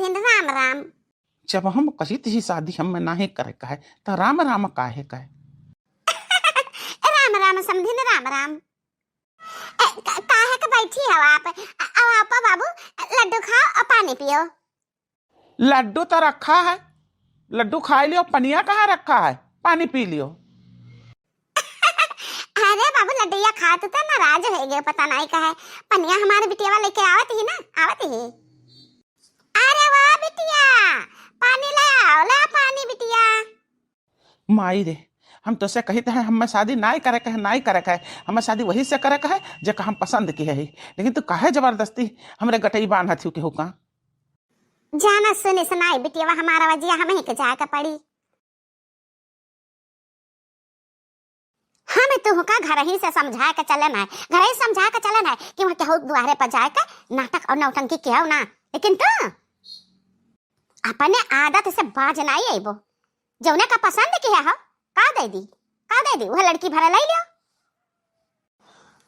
समधिन राम राम। जब हम कही थी शादी हम नाही करे का है तो राम राम काहे का है? राम राम समधिन राम राम। काहे का बैठी हो आप? आओ आप बाबू, लड्डू खाओ और पानी पियो। लड्डू तो रखा है, लड्डू खा लियो। पनिया कहाँ रखा है? पानी पी लियो। अरे बाबू लड्डूया खा तो नाराज हो गए, पता नहीं का है। पनिया हमारे बिटिया लेके आवत ही ना, आवत ही। अरे वाह बिटिया, पानी ले आओ, ला पानी बिटिया। माई रे, हम तो से कही है हम शादी नाई करे का है, नाई करे का है। हमें शादी वही से करे का है जो हम पसंद की है, लेकिन तू काहे जबरदस्ती हमरे गटई बांधा थी के हुका? जाना सुनी सुनाई बिटिया हमारा वजिया हमें ही के जाए का पड़ी। हमें तू का घर ही से समझा के चलन है, घर ही समझा के चलन है कि वहां केहू द्वारे पर जाए का नाटक और नौटंकी केहू ना। लेकिन तू अपने आदत से बाज नहीं आईबो। जौने का पसंद किया हो का दे दी, का दे दी वह लड़की भरा ले लियो।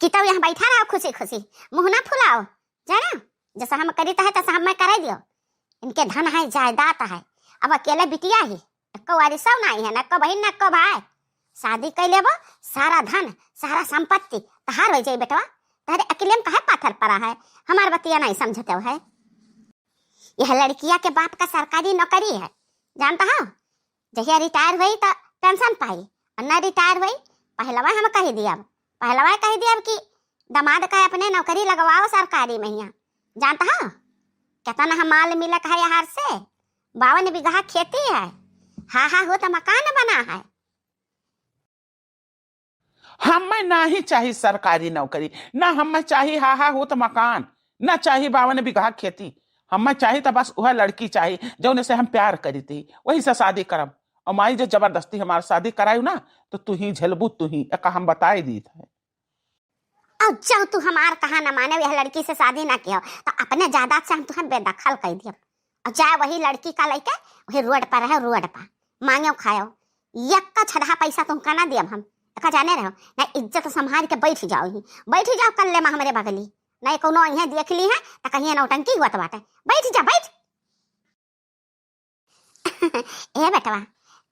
कि तब यहाँ बैठा रहो खुशी खुशी, मुंह ना फुलाओ। जाना जैसा हम करी है तैसा हम करा दियो। इनके धन है, जायदाद है। अब अकेले बिटिया ही, नको वारिस नहीं है, नको बहन नको भाई। शादी कर लेबो, सारा धन सारा संपत्ति तहार हो जाए बेटवा। तारे अकेले में काहे पाथर पड़ा है? हमार बतिया नहीं समझते है। यह लड़किया के बाप का सरकारी नौकरी है, जानता हो। जहिया रिटायर हुई तो पेंशन पाई, और न रिटायर हुई पहलवा हम कही दिया, पहलवा कही दिया कि दामाद का अपने नौकरी लगवाओ सरकारी में। यहाँ जानता हो कितना हम माल मिलक है यहाँ से। 52 बीघा खेती है, हा हो तो मकान बना है। हमें ना ही चाहिए सरकारी नौकरी, ना हमें चाहिए हा हो तो मकान, ना चाहिए 52 बीघा खेती। हमें चाहिए तो बस वह लड़की चाहिए जो से हम प्यार करी थी, वही से शादी करब। और माई जो जबरदस्ती हमारी शादी करायु ना तो तू ही झेलबू, तू ही एक हम बताई दी थे। अब जाओ तू हमार कहा न माने, यह लड़की से शादी ना किया तो अपने जायदाद से हम तुम्हें बेदखल कर दिया। और चाहे वही लड़की का लेके वही रोड पर है, रोड पर मांगो खाओ, एक का छड़ा पैसा तुमका ना दिया। हम का जाने रहो ना, इज्जत संभाल के बैठ जाओ, ही बैठ जाओ कर ले हमारे बगली। नहीं कोनो यहाँ देख ली है तो कहीं नौटंकी हुआ तो बात है, बैठ जा बैठ। ए बेटवा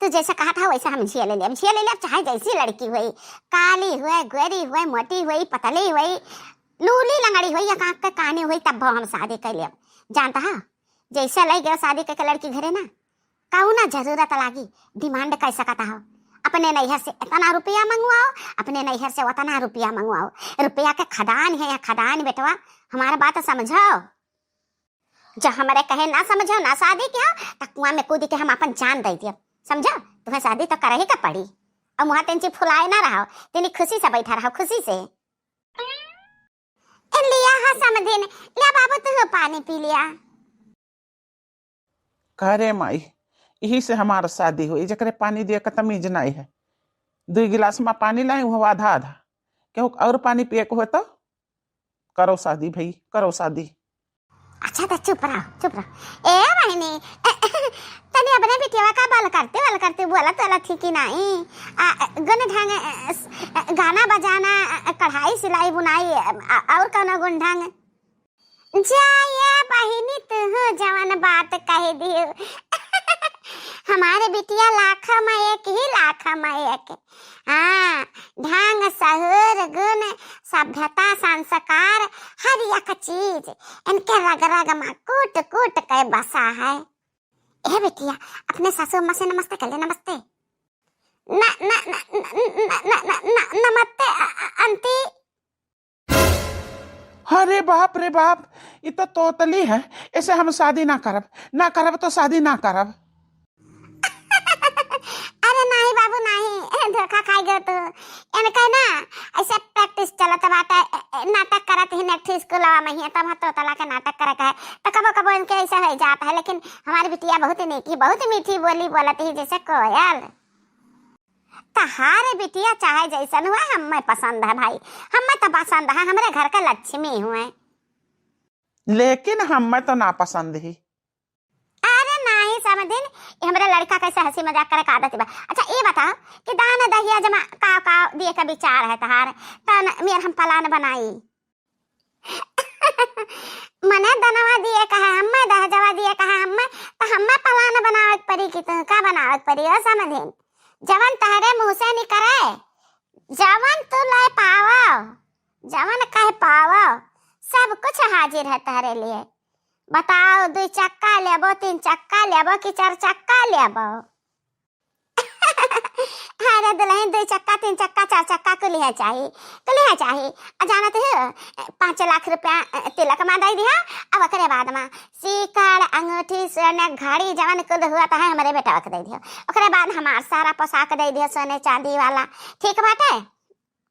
तू जैसा कहा था वैसा हम झिया ले ले, झिया ले ले। चाहे जैसी लड़की हुई, काली हुए, गोरी हुए, मोटी हुई, पतली हुई, लूली लंगड़ी हुई या काक कानी हुई, तब हम शादी कर ले। जानता है जैसे ले गया शादी करके लड़की घरे ना, कहू ना जरूरत लागी डिमांड कर सकता हो। अपने नैहर से इतना रुपया मंगवाओ, अपने नैहर से उतना रुपया मंगवाओ। रुपया के खदान है या खदान बेटवा, हमारा बात समझो। जब हमारे कहे ना समझो ना शादी किया तो कुआं में कूद के हम अपन जान दे दिया, समझो। तुम्हें शादी तो करे ही का पड़ी। अब वहां तेंची फुलाए ना रहो, तेनी खुशी से बैठा रहो, खुशी से। लिया हा समझे ने, लिया बाबू तू पानी पी लिया। करे माई यही से हमारा शादी हुई, जकरे पानी दिए का तमीज नहीं है। 2 गिलास में पानी लाए वो आधा आधा, क्यों और पानी पिए को हो तो करो शादी भाई, करो शादी। अच्छा तो चुप रहो, चुप रहो। ए बहनी तनी अपने बिटिया का बाल करते बोला तो ठीक ही नहीं। गुण ढंग गाना बजाना, कढ़ाई सिलाई बुनाई और कौन गुण ढंग। जाया बहनी तू जवान बात कह दी। हमारे बिटिया लाख में एक ही, लाख में एक। हाँ ढंग सहूर गुण सभ्यता संस्कार हर एक चीज इनके रग रग में कूट कूट के बसा है। ए बिटिया अपने ससुर माँ से नमस्ते कर ले, नमस्ते। न न न न न न नमस्ते आंटी। अरे बाप रे बाप, ये तो तोतली है। ऐसे हम शादी ना करब, ना करब तो शादी ना करब। अरे नहीं बाबू नहीं, धोखा खाई गए तो। इनका ना ऐसे प्रैक्टिस चलत बाटे, नाटक करत ही नेक्स्ट स्कूलवा में ही, तब तो तला के नाटक करत है तो कबो कबो इनके ऐसा हो जाता है। लेकिन हमारी बिटिया बहुत नीकी, बहुत मीठी बोली बोलत ही जैसे कोयल। तहारे बिटिया चाहे जैसन हुआ हमें पसंद है भाई, हमें तो पसंद है, हमारे घर का लक्ष्मी हुए। लेकिन हमें तो ना पसंद ही। अरे नहीं समझिन, हमारे लड़का कैसे हंसी मजाक करे का आदत बा। अच्छा ये बताओ कि दाना दहिया जमा का दिए का विचार है तहार, तो मेर हम प्लान बनाई। मने दनवा दिए कहा हमें, दहजवा दिए कहा हमें, कि तू का बनावत पड़ी हो समझिन। जवन तहरे मुंह से निकले, जवन तू ले पावो, जवन कह पावो, सब कुछ हाजिर है तहरे लिए। बताओ 2 चक्का लेबो, 3 चक्का लेबो कि 4 चक्का लेबो? अरे दुल्हन 2 चक्का 3 चक्का 4 चक्का को लिया चाहिए, तो लिया चाहिए। जानत है 5 लाख रुपया तिलक में दे दिया। अब ओकरे बाद में सीकड़ अंगूठी सोने घड़ी जवन कुल हुआ था हमारे बेटा के दे दिया। ओकरे बाद हमार सारा पोशाक दे दिया सोने चांदी वाला। ठीक बाटे,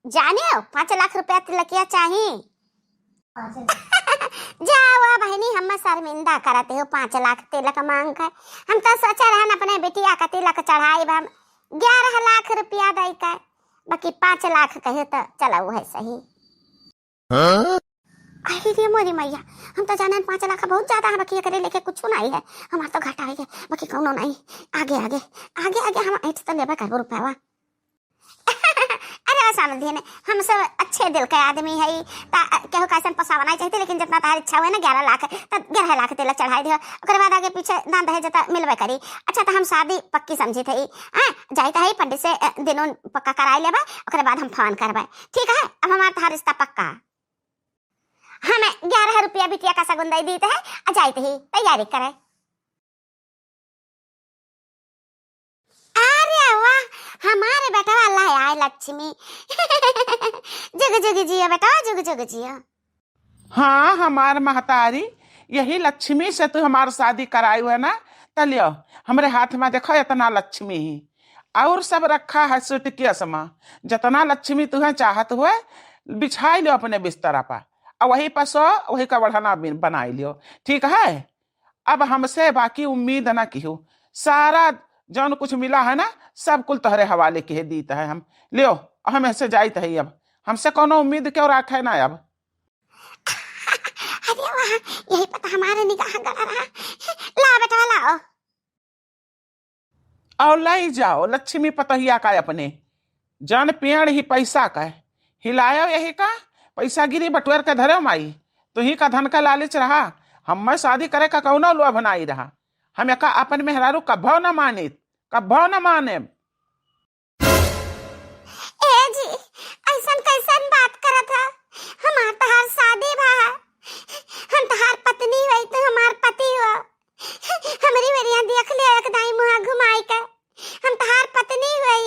जानियो 5 लाख रुपया तिलकिया चाहिए। जाओ बहनी, हम शर्मिंदा करते हो 5 लाख तिलक मांग कर। हम तो सोचा रहन अपने बिटिया का तिलक चढ़ाई हम 11 लाख रुपया दे कर, बाकी 5 लाख कहे तो चलो है सही। अरे मोरी मैया, हम तो जाने 5 लाख बहुत ज्यादा है, बाकी करे लेके कुछ नहीं है। हमार तो घाटा है, बाकी कौनो नहीं। आगे आगे आगे आगे हम ऐठ तो लेबे करबो रुपया। अरे समझिए ने, हम सब अच्छे दिल के आदमी है, केहू कैसन पसावा नहीं चाहिए, लेकिन जितना तार इच्छा हुए ना 11 लाख, तो 11 लाख तिलक चढ़ाई दियो। ओकरे बाद आगे पीछे दान दहेज जता मिलबे करी। अच्छा तो हम शादी पक्की समझी थी, जाई है पंडित से दिनों पक्का कराई लेबे, ओकरे बाद हम फोन करबे। ठीक है, अब हमार तार रिश्ता पक्का। हमें 11 रुपया बिटिया का सगुन दे दीते है, आ जाते ही तैयारी करे। अरे वाह, हमारे बेटा अल्लाह आए लक्ष्मी। जुग जुग जियो बेटा, जुग जुग जियो। हाँ हमार महतारी, यही लक्ष्मी से तू हमार शादी कराई है ना, तलियो हमरे हाथ में देखो इतना लक्ष्मी ही, और सब रखा है सुटकेस में। जितना लक्ष्मी तुम्हें चाहत हुए बिछाई लो अपने बिस्तरा पर, और वही पर सो वही का बढ़ाना बनाई लियो। ठीक है, अब हमसे बाकी उम्मीद न की, सारा जौन कुछ मिला है ना सब कुल तोहरे हवाले के दीता है हम। लियो हम ऐसे जाइत है, अब हमसे कोनो उम्मीद क्यों रखे ना अब। अरे वाह, यही पता हमारे निगाह गड़ा रहा। ला बेटा लाओ, और लाई जाओ लक्ष्मी पतहिया का अपने जन पेड़ ही पैसा का हिलायो, यही का पैसा गिरी बटुएर के धरे माई, तो ही का धन का लालच रहा। हम शादी करे का कौनो लोभ बनाई रहा। हम का अपन मेहरारू कभो न माने, कभो न माने। ए जी ऐसन कैसन बात करत है? हमार तहार शादी भा, हम तहार पत्नी हुई तो हमार पति हो। हमारी वेरिया देख ले एक दाई मुंह घुमाई के, हम तहार पत्नी हुई।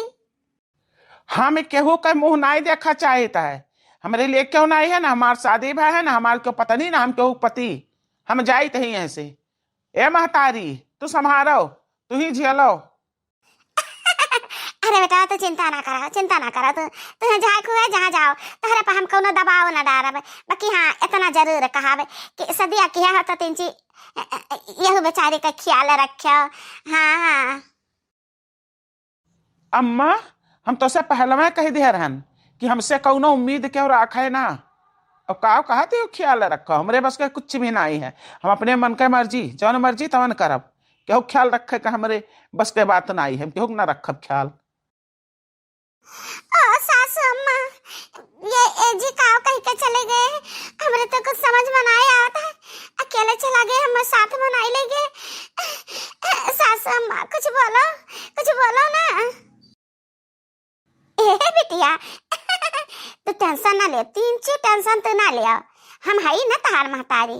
हम केहू का मुंह नहीं देखा चाहता है, हमारे लिए क्यों नहीं है ना, हमार शादी भा है ना, हमार क्यों पत्नी ना, हम केहू पति। हम जाइत ही ऐसे। ए महतारी तू संभारो, तू ही झेलो। अरे बेटा तू चिंता ना करा, चिंता ना करा। तू जहाँ खुए जहाँ जाओ तहरे पर हम कोनो दबाव ना डारब। बाकी हाँ इतना जरूर कहावे कि सदिया किया हो तो तीन यह बेचारी का ख्याल रखो। हाँ हाँ अम्मा, हम तो से पहले में कह दिया रहन कि हमसे कौनो उम्मीद क्यों रखे ना। अब का कहते हो ख्याल रखो, हमरे बस का कुछ भी नहीं है। हम अपने मन के मर्जी जौन मर्जी तवन करब, केहू ख्याल रखे का हमरे बस के बात नहीं है, केहू ना रखब ख्याल। ओ सासू अम्मा, ये एजी काव कह के चले गए, हमरे तो कुछ समझ में नहीं आता है। अकेले चला गए, हम साथ में नहीं ले गए। सासू अम्मा कुछ बोलो ना। ए बिटिया तू टेंशन ना ले, 3 टेंशन तू ना लिया। हम है ना तहार महतारी,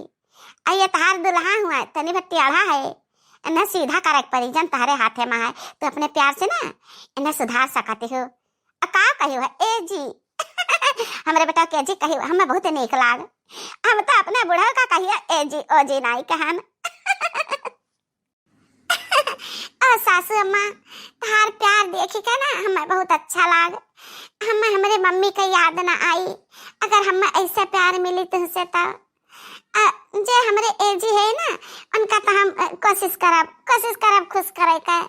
ये तहार दुल्हा हुआ तनी भट्टी अढ़ा है, इन्हें सीधा करे परिजन तहारे हाथे में है। तो अपने प्यार से ना इन्हें सुधार सकती हो। का कही है ए जी हमरे बेटा के जी कही हमें बहुत नीक लाग। हम तो अपने बुढ़ा का कहिए ए जी ओ जी नहीं कहन। ओ सासू अम्मा तार प्यार देखी के ना हमें बहुत अच्छा लाग। हमें हमारे मम्मी का याद ना आई, अगर हमें ऐसे प्यार मिली तुमसे तो जे हमारे ए जी है ना उनका तो हम कोशिश करब खुश करे का।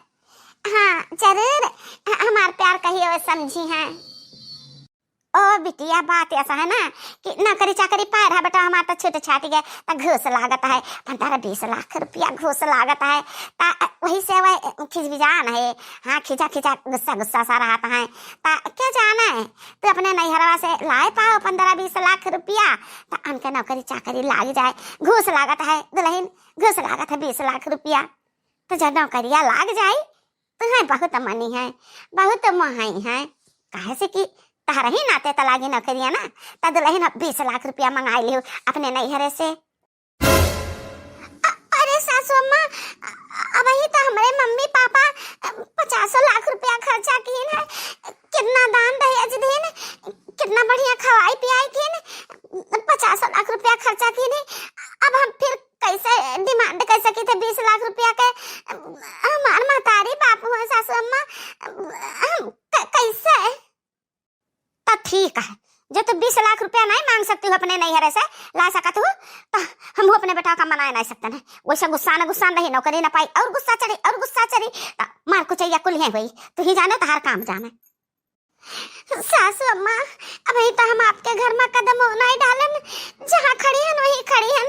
हाँ जरूर हमार प्यार कहिए वो समझी हैं। ओ बिटिया बात ऐसा है ना कि नौकरी चाकरी पाए रहा बेटा, हमारा तो छूट छाट गया तो घूस लागत है 15-20 लाख रुपया घूस लागत है। वही से वह खिजबिजान है। हाँ खिंचा गुस्सा सा रहता है। क्या जाना है तो अपने नैहरवा से लाए पाओ 15-20 लाख रुपया, तो उनके नौकरी चाकरी लाग जाए। घूस लागत है दुल्हन, घूस लागत है 20 लाख रुपया। तो जब नौकरिया लाग जाई तो है बहुत मनी है, बहुत मोहाई है। काहे से कि तारा ही नाते तलागी नौकरिया ना, त दुल्हन 20 लाख रुपया मंगा लियो अपने नैहरे से। अरे सासू अम्मा, अब ही तो हमारे मम्मी पापा 50 लाख रुपया खर्चा किए है, कितना दान दहेज देन, कितना बढ़िया खवाई पियाई थी, 50 लाख रुपया खर्चा किए। अब हम फिर कैसे डिमांड कर सकी थे 20 लाख रुपया के? हमार महतारी बापू है सासू अम्मा, हम कैसे? तो ठीक है, जो तू 20 लाख रुपया नहीं मांग सकती हो अपने नैहरे से ला सकत हो, तो हम अपने बेटा का मना नहीं सकते ना। वैसे गुस्सा नहीं, नौकरी ना पाई और गुस्सा चढ़ी मार को चाहिए कुल है हुई। तू ही जाने तो हर काम जाने। सासू अम्मा, अब ही तो हम आपके घर में कदम नहीं डालन, जहाँ खड़ी है वहीं खड़ी है,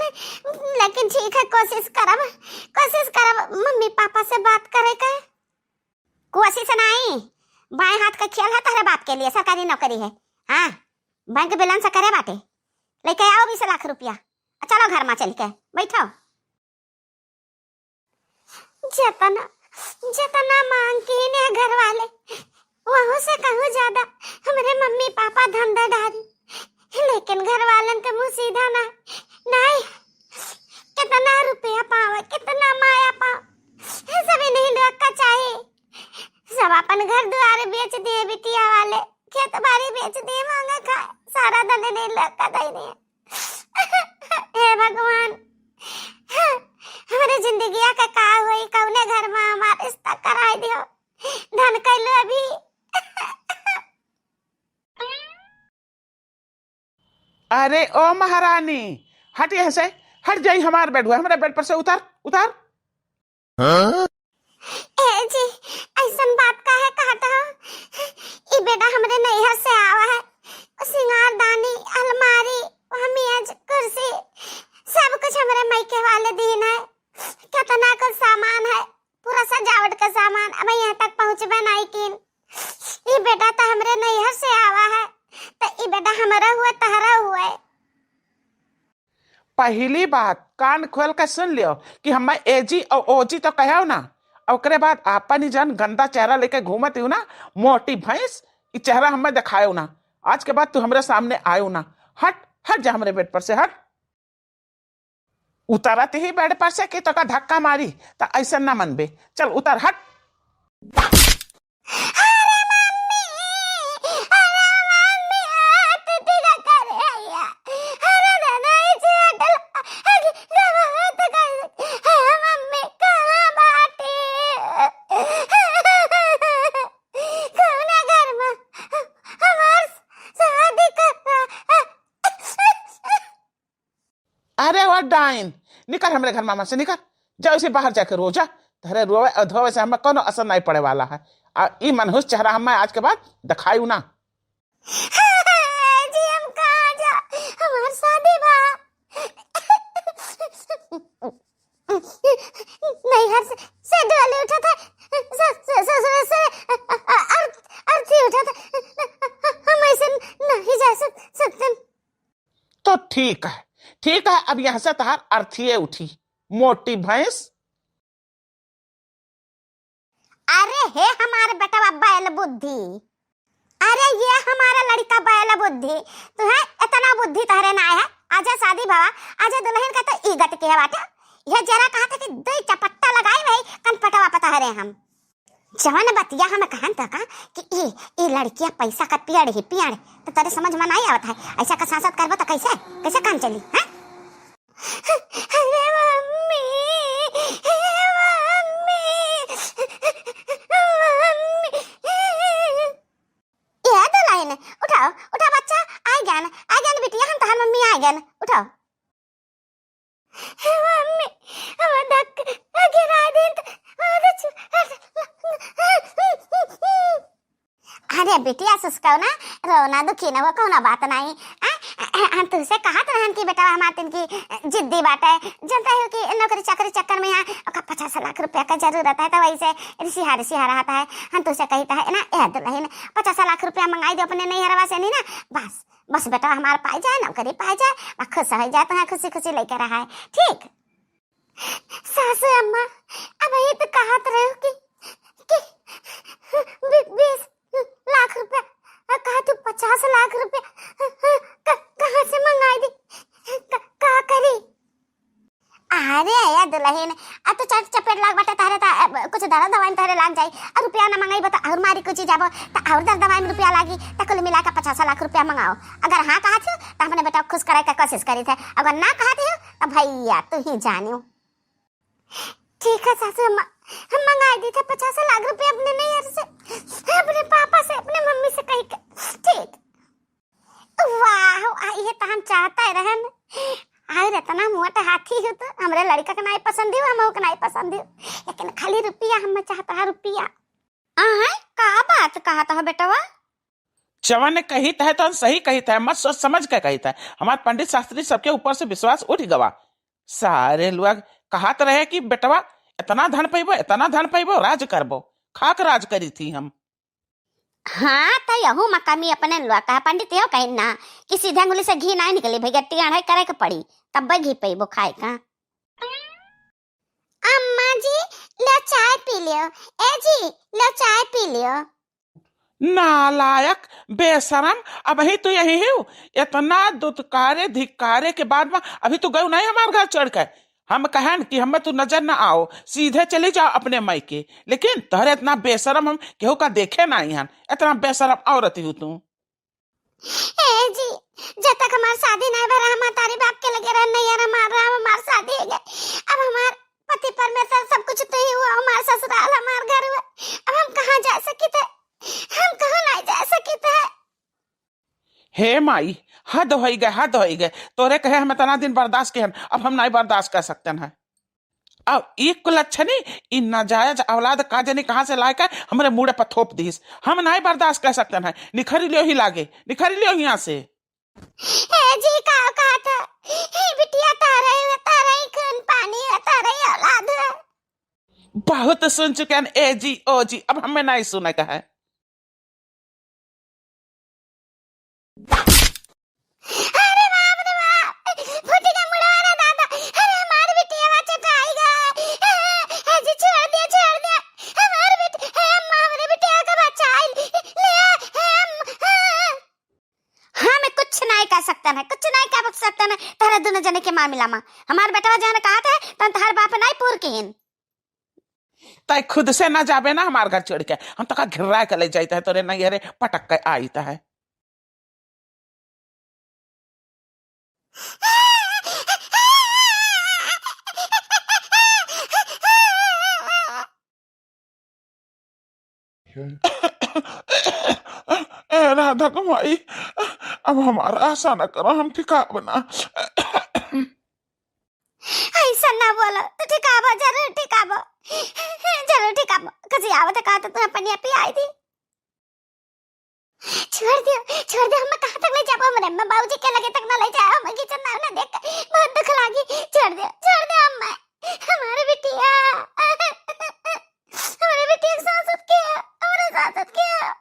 लेकिन ठीक है कोशिश करब मम्मी पापा से बात करे का। कोशिश नहीं, बाएं हाथ का खेल है तारे बाप के लिए, सरकारी नौकरी है। हाँ, बैंक बैलेंस करे बाटे, लेके आओ 20 लाख रुपया। चलो घर में चल के बैठो। जितना मांगती ने घर वाले, वहाँ से कहूँ ज्यादा हमारे मम्मी पापा धंधा डारी, लेकिन घर वालन के मुँह सीधा नहीं। कितना रुपया पावे, कितना माया पाव, सभी नहीं लोग का चाहिए। सब अपन घर द्वार बेच दिए, बिटिया वाले खेत बाड़ी बेच दिए, मांगा खाए, सारा धन नहीं लगा दई नहीं। हे भगवान, हमारे जिंदगिया का का होई, कौने घर में हमारा रिश्ता कराई दियो, धन कैलो अभी। अरे ओ महारानी, हट यहाँ से, हट जाई। हमारे बेड हुआ, हमारे बेड पर से उतार। ए जी, ऐसन बात का है कहता हूँ, ये बेटा हमारे नैहर से आवा है। सिंगारदानी, अलमारी, मेज, कुर्सी, सब कुछ हमारे मायके वाले दिन है। कितना कुछ सामान है, पूरा सजावट का सामान। अब यहाँ तक पहुँचबे नहीं किन। ये बेटा तो हमारे नैहर से आवा है, तो ये बेटा हमारा हुआ तहरा हुआ है। पहली बात कान खोल के सुन लियो कि हम एजी और ओजी तो कहो ना, ओकरे बाद आपन ही जन गंदा चेहरा लेके घूमती हूँ ना, मोटी भैंस, ये चेहरा हमें दिखायो ना। आज के बाद तू हमारे सामने आयो ना। हट जा हमारे बेड पर से, हट। उतारत ही बेड पर से कि तो का धक्का मारी, तो ऐसा ना मनबे। चल उतार, हट। अरे वो डाइन, निकल हमारे घर मामा से, निकल। जाओ इसे बाहर जाकर रो जा। तेरे रोवे और धोवे से हमें कोनो असर नहीं पड़े वाला है। ई मनहूस चेहरा हमें आज के बाद दिखायू ना। जी हम कहाँ जा, हमार शादी बा नैहर से डोली उठा था, ससुर से अर्थी उठा था, हम ऐसे नहीं जा सकते। तो ठीक है, अब यहाँ से तहार अर्थिये उठी, मोटी भैंस। अरे हे हमारे बेटा बैल बुद्धि, अरे ये हमारा लड़का बैल बुद्धि, तू है इतना बुद्धि तहरे ना है। आजा शादी भवा, आजा दुल्हन का तो ईगत के बाटा। यह जरा कहा था कि दो चपट्टा लगाई भाई कनपटवा पता हरे हम। जवान बतिया हम कहन तक कि ये लड़कियां पैसा का पियड़ ही पियड़, तो तेरे समझ में नहीं आवत है। ऐसा का सांसद करबो तो कैसे काम चली है? अरे मम्मी, ये दुल्हन उठाओ बच्चा, आ गया बिटिया, हम तहार मम्मी आ गया, उठाओ। मम्मी हम धक गिरा दे। अरे बिटिया सुस्काओ ना, रोना दुखी ना, वो कौन बात नहीं। हम तुझसे कहा तो रहन कि बेटा हमारे दिन की जिद्दी बात है, जानता है कि नौकरी चाकरी चक्कर में यहाँ 50 लाख रुपया का जरूरत है, तो वही से रिसिहा रहता है। हम तुझसे कहता है ना, याद रहे ना 50 लाख रुपया मंगाई दो अपने नैहरवा से, नहीं ना, बस बेटा हमारा पाई जाए, नौकरी पाई जाए, खुश हो जाए, तो खुशी खुशी लेकर रहा है। ठीक सासू अम्मा, अब ये तो या दुल्हन आ तो चट चपेट लाग बाटे तारे कुछ दवा दवाई तारे लाग जाई और रुपया ना मंगाई बता और मारी कुछ जाबो त और दर दवाई में रुपया लागी त कुल मिला के 50 लाख रुपया मंगाओ। अगर हां कहा थी त हमने बेटा खुश करे के कोशिश करी थे, अगर ना कहा थी त भैया तू ही जानियो। ठीक है सासू मां, हम मंगाई दी थे 50 लाख रुपया अपने नैयर से, अपने पापा से, अपने मम्मी से कही के। ठीक वाह ये तो हम चाहता रहन आए रहता मुँह हाथी हो तो हमरे लड़का के नहीं पसंद हो, हम के नहीं पसंद हो, लेकिन खाली रुपया हम चाहता है रुपया। का बात कहा था बेटवा? चवन ने कही था तो सही कही था, मत सोच समझ के कही था। हमारे पंडित शास्त्री सबके ऊपर से विश्वास उठ गवा। सारे लोग कहत रहे कि बेटवा इतना धन पैबो राज करबो, खाक राज करी थी हम। हाँ तो यहू मकामी अपने लोग कहा पंडित यो कहीं ना कि सीधे अंगुली से घी नहीं निकली भैया, टियाढ़ाई करे के पड़ी तब घी पैबो खाए का। अम्मा जी लो चाय पी लियो, ए जी लो चाय पी लियो। नालायक बेशरम, अब ही तू यही हो, इतना दुत्कारे धिक्कारे के बाद में अभी तू गयो नहीं हमारे घर चढ़ कर। हम कहन कि हमें तू नजर ना आओ, सीधे चले जाओ अपने मायके, लेकिन तहरे इतना बेशरम हम केहू का देखे ना हन, इतना बेशरम औरत हो तू। ए जी जब तक हमारी शादी नहीं भरा हम तारी बाप के लगे रह नहीं यार हमार शादी है गए, अब हमार पति परमेश्वर सब कुछ तो ही हुआ, हमार ससुराल हमार घर हुआ, अब हम कहाँ जा सकी थे, हम कहाँ नहीं जा सकी थे। हे माई हद हो गए, तोरे कहे हम इतना दिन बर्दाश्त के हन, अब हम नहीं बर्दाश्त कर सकते हैं। अब एक को लक्षण इन नाजायज औलाद का जनी कहां से लाकर हमारे मुड़े पर थोप दीस, हम नहीं बर्दाश्त कर सकते हैं। निखरी लियो ही लागे, निखरी लियो यहाँ से। जी कहा था बिटिया तारा ही खून पानी है, तारा ही औलाद है। बहुत सुन चुके हैं ए जी ओ जी, अब हमें नहीं सुने का है। अरे बाप रे बाप, फूटी का मुड़ा वाला दादा, अरे हमारी बिटिया बच्चा खाएगा। जी छोड़ दिया हमारी बिटिया, हमारी बिटिया का बच्चा ले हम कुछ नहीं कर सकते हैं, कुछ नहीं कर सकते हैं तारे दोनों जने के मामला में। हमारे बेटा जने कहा था तन तार बाप नहीं पूर केन तय खुद से ना जाबे ना हमारे घर छोड़ के, हम तो का घिरा के ले जाता है, तोरे नहीं अरे पटक के आईता है। राधा कमाई अब हमारा आशा न करो, हम ठिका बना। ऐसा ना बोलो, तो ठिकाबो जरूर ठिकाबो, जरूर ठिकाबो। कभी आवत कहा तो तू अपनी अपी आई थी। छोड़ दियो हम कहां तक ले जाबो, हमरे अम्मा बाबूजी के लगे तक ना ले जाओ, हम किचन ना देख बहुत दुख लागी। छोड़ दियो अम्मा, हमारे बिटिया हमारे साथ किया।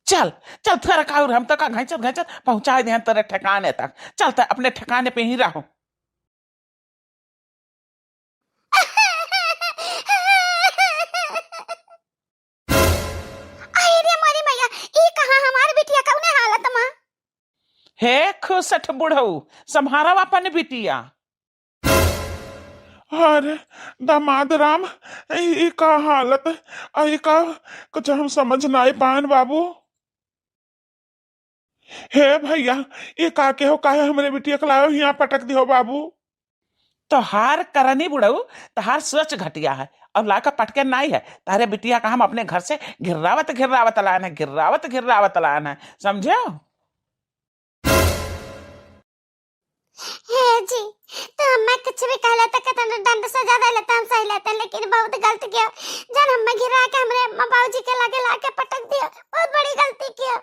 चल थोड़ा काउर, हम तो का घाचर पहुंचा दे तेरे ठिकाने तक। चलता अपने ठिकाने पे ही रहो। हे खुसठ बुढ़ऊ सम्हारा अपन बिटिया। अरे दामाद राम ई का हालत आई का कुछ हम समझ ना पान बाबू। हे भैया ये का के हो, काहे हमरे बिटिया के लायो यहाँ पटक दियो बाबू। तो हार करनी बुढ़ऊ, तो हार सोच घटिया है, अब लाका पटके नहीं है। तारे बिटिया का हम अपने घर से घिर्रावत लाना है, समझे? हे जी तो मैं कुछ भी कह लेता कहता दंड सजा दे लेता हम सही लेते, लेकिन बहुत गलती किया जन हम गिरा के हमरे अम्मा बाबूजी के लगे लाके पटक दिया, बहुत बड़ी गलती किया।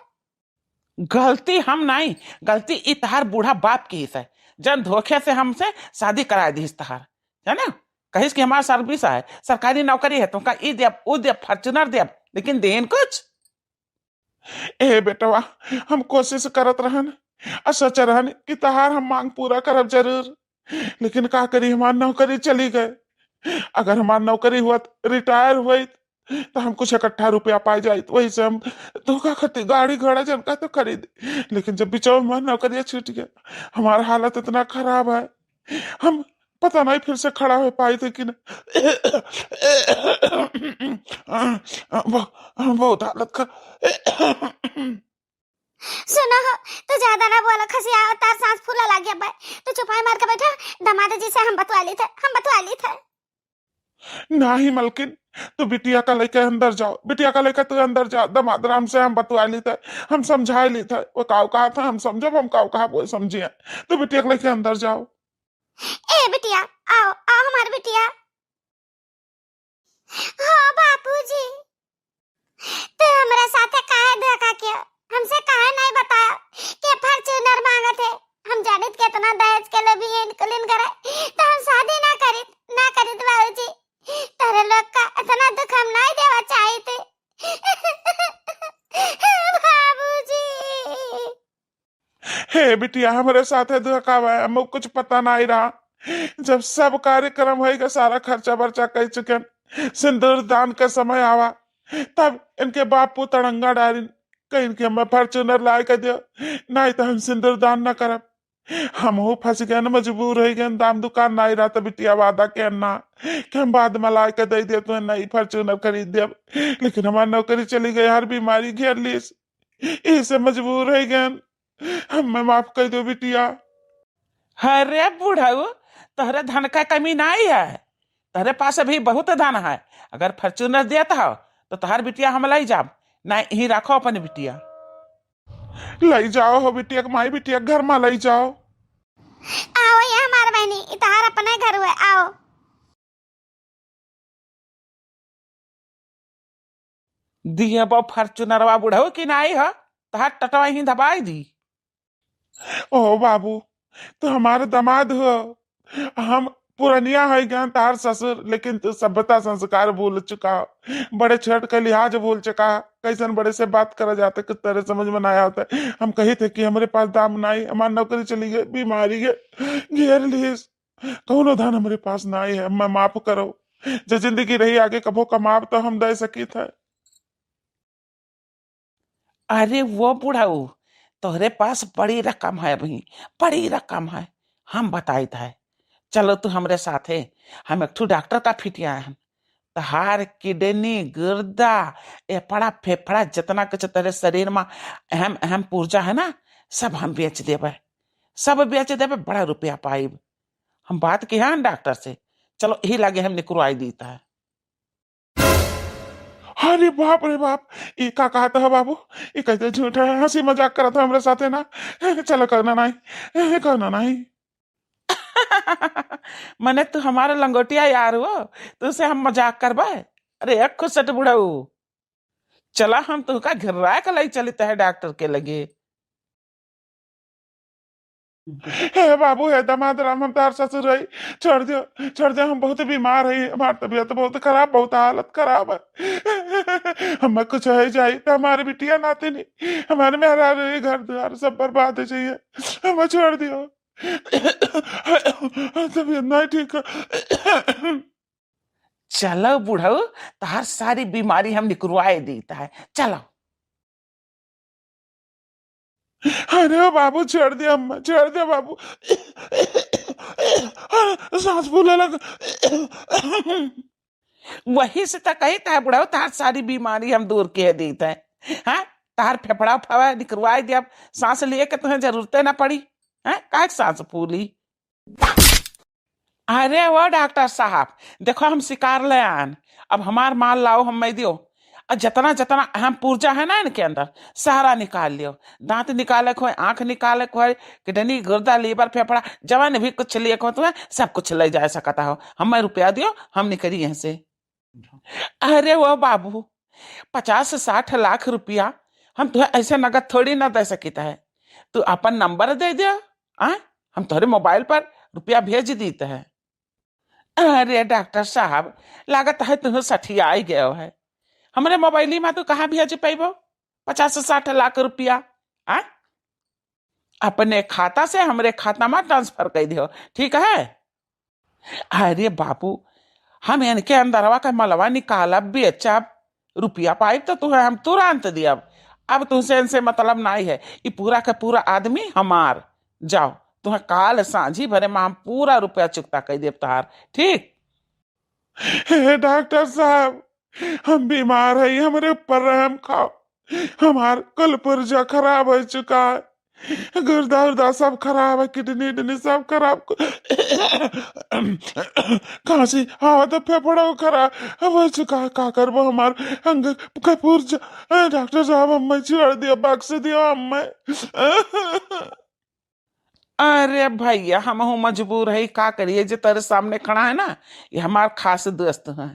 गलती हम नहीं, गलती इतहार बूढ़ा बाप की है, जन धोखे से हमसे शादी करा दी इतहार, है ना? कहिस कि हमारा सर्विस है, सरकारी नौकरी है, तुमका ई देब उ देब फॉर्च्यूनर देब, लेकिन देन कुछ। ए बेटवा हम कोशिश करत रहन, सोच रहन कि तहार हम मांग पूरा करब जरूर, लेकिन का करी हमार नौकरी चली गए। अगर हमार नौकरी हुआ रिटायर हुई तो हम कुछ इकट्ठा रुपया पा जाए, तो वही से हम धोखा खती गाड़ी घोड़ा जनका तो खरीद, लेकिन जब बिचौ में नौकरी छूट गया, हमारा हालत इतना खराब है, हम पता नहीं फिर से खड़ा हो पाई थी कि बहुत हालत का। सुनो हो, तू ज्यादा ना बोलो, खसिया तार सांस फूला लग गया बे। तू चुपाई मार के बैठा। दामाद जी से हम बतवा ली थे। नहीं मलकिन, तो बिटिया का लेके अंदर जाओ, बिटिया का लेकर तू अंदर जाओ। दमाद राम से हम बतवा ली थे, हम समझा ली थे। वो काव कहा था हम समझो, हम काव कहा वो समझिए। तो बिटिया को लेके अंदर जाओ। ए बिटिया, आओ आओ हमारी बिटिया। हाँ बापूजी, तू हमरा साथे काहे धोखा किया? हमसे काहे नहीं बताया कि फॉर्च्यूनर मांगा थे? हम जानित कितना दहेज के लिए भी इनकुलिन करे तो हम शादी ना करित बाबूजी। तेरे लोग का इतना दुख हम नहीं देवा चाहिए थे। बाबूजी। हे बिटिया, हमारे साथ है धोखा हुआ है, हमको कुछ पता नहीं रहा। जब सब कार्यक्रम होएगा, सारा खर्चा बर्चा कर चुके, सिंदूर दान का समय आवा, तब इनके बापू तड़ंगा डाली कहीं इनके मैं फॉर्च्यूनर ला के दियो, नहीं तो हम सिंदूर दान न करब। हम हो फंस गए न, मजबूर हो गए। दाम दुकान नहीं रहा तो बिटिया वादा के ना कि हम बाद में ला के दे दिए तो नई फॉर्च्यूनर खरीद दिया। लेकिन हमारी नौकरी चली गई, हर बीमारी घेर ली, इसे मजबूर हो गए। हमें माफ कर दो बिटिया। अरे बुढ़ऊ, तोहरे धन का कमी नहीं है, तोहरे पास अभी बहुत धन है। अगर फॉर्च्यूनर देता हो तो तोहर बिटिया हम लाई जाब, ना यही रखो अपन बिटिया। ले जाओ हो बिटिया, माई बिटिया घर में ले जाओ। आओ ये हमारे बहनी, इतार अपने घर हुए, आओ। दिए बो फॉर्च्यूनरवा बुढ़ऊ की नहीं हो, तोहर टटवा ही दबाई दी। ओ बाबू, तो हमारे दामाद हो, हम पुरनिया है ज्ञान तार ससुर, लेकिन तू सभ्यता संस्कार भूल चुका हो, बड़े छोट का लिहाज भूल चुका। कैसन बड़े से बात करा जाता, किस तरह समझ में आया होता है। हम कही थे कि हमारे पास दाम नहीं, हमारी नौकरी चली गई, बीमारी घेर ली, कौनो धन हमारे पास नहीं है। मैं माफ करो, जो जिंदगी रही आगे कभो कमाब तो हम दे सकी थे। अरे वो बुढ़ऊ, तोहरे पास बड़ी रकम है, अभी बड़ी रकम है, हम बताई था। चलो तू हमरे साथ है, हम एक ठू डॉक्टर का फिटिया है। तहार किडनी, गुर्दा, एफड़ा फेफड़ा जितना कुछ तेरे शरीर में अहम अहम पुर्जा है ना, सब हम बेच देवे, सब बेच देवे, बड़ा रुपया पाइब। हम बात की है डॉक्टर से, चलो यही लागे हम निकलवाई देता है। अरे बाप रे बाप, ये का कहा था बाबू? ये कैसे झूठा है, हंसी मजाक करा था हमारे साथ है ना। चलो करना नहीं, करना नहीं। मने तू हमारा लंगोटिया यार हो, तुझसे हम मजाक करबे? अरे एक खुश सट बुढ़ऊ, चला हम तुका घिर्रा के लाई चलते है डॉक्टर के लगे। हे बाबू, हे दामाद राम, हम तार ससुर रही, छोड़ दियो, हम बहुत बीमार है, हमारी तबीयत बहुत खराब, बहुत हालत खराब है। हमें कुछ है जाए तो हमारे बिटिया नाते नहीं, हमारे मेहरा रही, घर द्वार सब बर्बाद है चाहिए, हमें छोड़ दियो। तबीयत नहीं ठीक है। चलो बुढ़ऊ, तार सारी बीमारी हम निकलवाए देता है, चलो। अरे बाबू छोड़ दिया, अम्मा छोड़ दिया बाबू, सांस फूलने लगा। वही से तो कही था बुढ़ऊ, तार सारी बीमारी हम दूर कह देते हैं। हाँ, तार फेफड़ा फवा निकलवाए दिया, सांस लिए के तुम्हें जरूरत ना पड़ी है, काहे सांस फूली। अरे वो डॉक्टर साहब, देखो हम शिकार ले आन, अब हमार माल लाओ, हम मैं दियो, और जितना जितना अहम पुर्जा है ना इनके अंदर सारा निकाल लियो। दांत निकाले को, आंख निकाले को, किडनी, गुर्दा, लीवर, फेफड़ा, जवान भी कुछ लिए को तुम्हें सब कुछ ले जा सकता हो। हमें रुपया दियो, हम निकली यहाँ से। अरे वो बाबू, 50-60 लाख रुपया हम तुम्हें ऐसे नगद थोड़ी ना दे सकता है। तू अपन नंबर दे दियो, हम तुम्हारे मोबाइल पर रुपया भेज देते हैं। अरे डॉक्टर साहब, लागत है तुम्हें सठिया ही गयो है, हमारे मोबाइल में तो कहाँ भेज पैबो 50-60 लाख रुपया। अपने खाता से हमारे खाता में ट्रांसफर कर दियो, ठीक है? अरे बाबू, हम इनके अंदरवा का मलवा निकालब, बेचब, रुपया पाइब तो तुम्हें हम तुरंत दियब। अब तुमसे इनसे मतलब नहीं है, ये पूरा का पूरा आदमी हमार। जाओ तुम्हें काल सांझी भरे में हम पूरा रुपया चुकता कर देव तहार, ठीक? हे डॉक्टर साहब, हम बीमार है, हमारे ऊपर रहम खाओ। हमार कल पुर्जा खराब हो चुका है, गुर्दा उर्दा सब खराब है, किडनी उडनी सब खराब। खांसी हाँ तो फेफड़ा खराब हो चुका है, का करबो हमार अंग का पुर्जा। डॉक्टर साहब हमें छोड़ दियो, बख्श दियो हमें। अरे भैया हम हूँ मजबूर है, का करिए, जो तेरे सामने खड़ा है ना, ये हमार खास दोस्त है।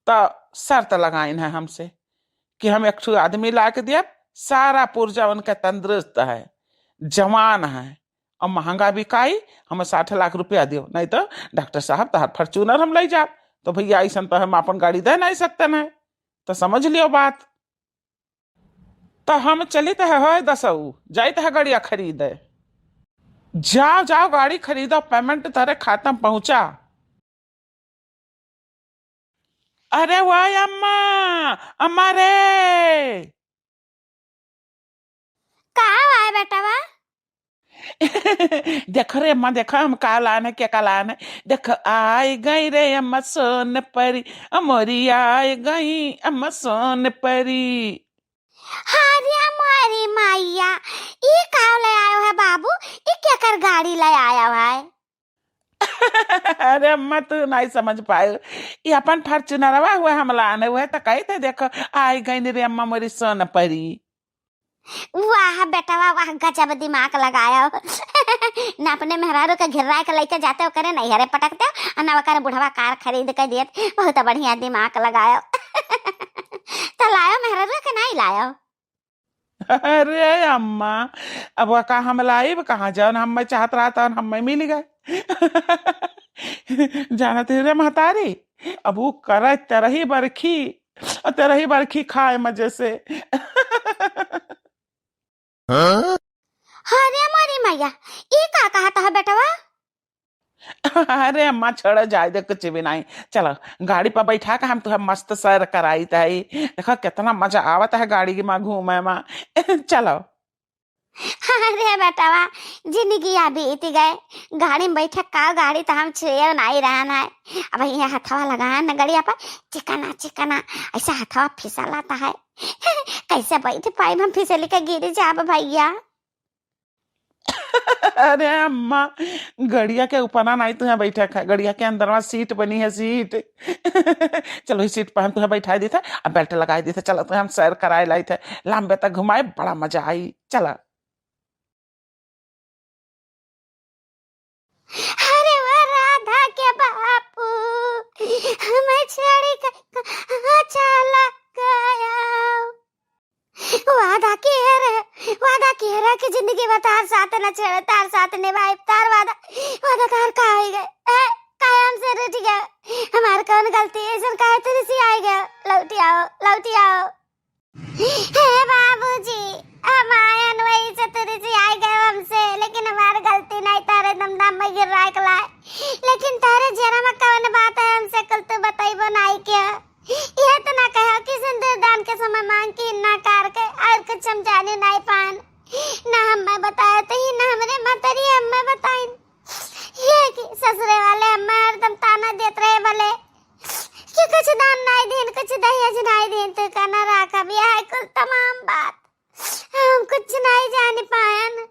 तो शर्त लगाइन है हमसे कि हम एक ठो आदमी ला के दिया, सारा पुर्जा उनका तंदुरुस्त है, जवान है और महंगा बिकाई। हमें 60 लाख रुपया दियो, नहीं तो डॉक्टर साहब तहार फॉर्चूनर हम ले जाओ। तो भैया ऐसा तो हम अपन गाड़ी दे नहीं सकते ना, तो समझ लियो बात। तो हम चली तो है दसऊ जाई तो है गाड़िया खरीदे। जाओ जाओ गाड़ी खरीदो, पेमेंट तेरे खाता में पहुंचा। अरे वाह अम्मा, अम्मा रे। कहाँ आए बेटा वा? देखो रे अम्मा, देखो हम का लान है, क्या का लान है। देखो आई गई रे अम्मा सोन परी, अमोरी आई गई अम्मा सोन परी। हरे हमारी मैया, ये का ले आयो है बाबू? ये क्या कर गाड़ी ले आया है? अरे अम्मा तू नहीं समझ पाए, ये अपन फॉर्चूनरवा हुआ हम लाने हुए, तो कही थे देखो आई गई रे अम्मा मोरी सोन परी। वाह बेटा वाह, वाह गजब दिमाग लगाया हो। ना अपने मेहरारू के घिरा के लेके जाते हो करे नहीं हरे पटकते हो, और ना वकर बुढ़वा कार खरीद के दिए, बहुत बढ़िया दिमाग लगाया। तो लायो मेहरारू के नहीं लायो? अरे अम्मा अब वो का हम लाइब कहाँ जाओ, हम मैं चाहत रहा था हम मैं मिल गए। जाना तेरे महतारी, अब वो करे तेरही बरखी और तेरही बरखी खाए मजे से। अरे हमारी मैया, ये का कहा था बेटा वाह? अरे अम्मा छोड़ो जाए दे, कुछ भी नहीं। चलो गाड़ी पर बैठा के हम तुहे मस्त सैर कराई ताई, देखो कितना मजा आवत है गाड़ी में घूमे में। चलो। अरे बेटा वाह, जिंदगी बीत गए, गाड़ी में बैठे का गाड़ी तो हम छुए नहीं रहना है। अब यहाँ हथवा लगाया ना गड़िया पर, चिकना चिकना ऐसा हथवा फिसलाता है। कैसे बैठ पाए हम, फिसली के गिर जाब भैया। अरे अम्मा गड़िया के ऊपर ना नहीं तुहे बैठा है, गड़िया के अंदर में सीट बनी है, सीट। चलो इस सीट पर हम तुम्हें बैठा दी थे, अब बेल्ट लगाई दी थे, चलो तुम्हें हम सैर कराए लाई थे, लंबे तक घुमाए, बड़ा मजा आई। चला। अरे वाह राधा के बापू, हमें छेड़ी कहाँ चला गया? वादा की है कि जिंदगी में तार साथ न छेड़े, तार साथ निभाए, तार वादा वादा कार का आई गए, कायम से रूठ गया। हमार कौन गलती है, ऐसा काहे तेरे से आई गया? लौटी आओ, लौटी आओ। हे बाबूजी, हमायन वही से तेरे से आई गए हमसे, लेकिन हमारी गलती नहीं, तारे दमदम में गिर रहा है। लेकिन तारे जरा में कौन बात है हमसे कल तो बताइबो नहीं क्या? यह तो ना कहो कि सिंदूर दान के समय मांग की ना कार के और कुछ समझाने नहीं पान, ना हमें बताया तो ही ना हमारे मातारी हमें बताई। ये कि ससुरे वाले हमें हरदम ताना देते रहे बोले कि कुछ दान नहीं देन, कुछ दहेज नहीं देन, तो कहना रखा भी है कुल तमाम बात हम कुछ नहीं जान पायन।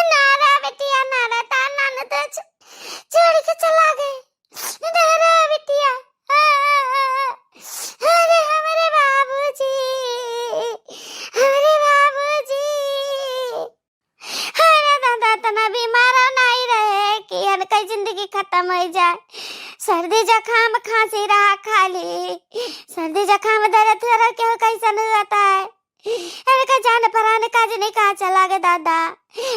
नारा बिटिया नारा, ताना न तो छोड़ के चला गए। नारा बिटिया, अरे हमारे बाबूजी, हमारे बाबूजी। अरे दादा तना बीमार नहीं रहे कि हनका जिंदगी खत्म हो जाए। सर्दी जुकाम खांसी रहा खाली, सर्दी जुकाम दर्द थोड़ा क्यों कैसा नहीं होता है? अरे का जान पराने काज नहीं कहा चला गए दादा,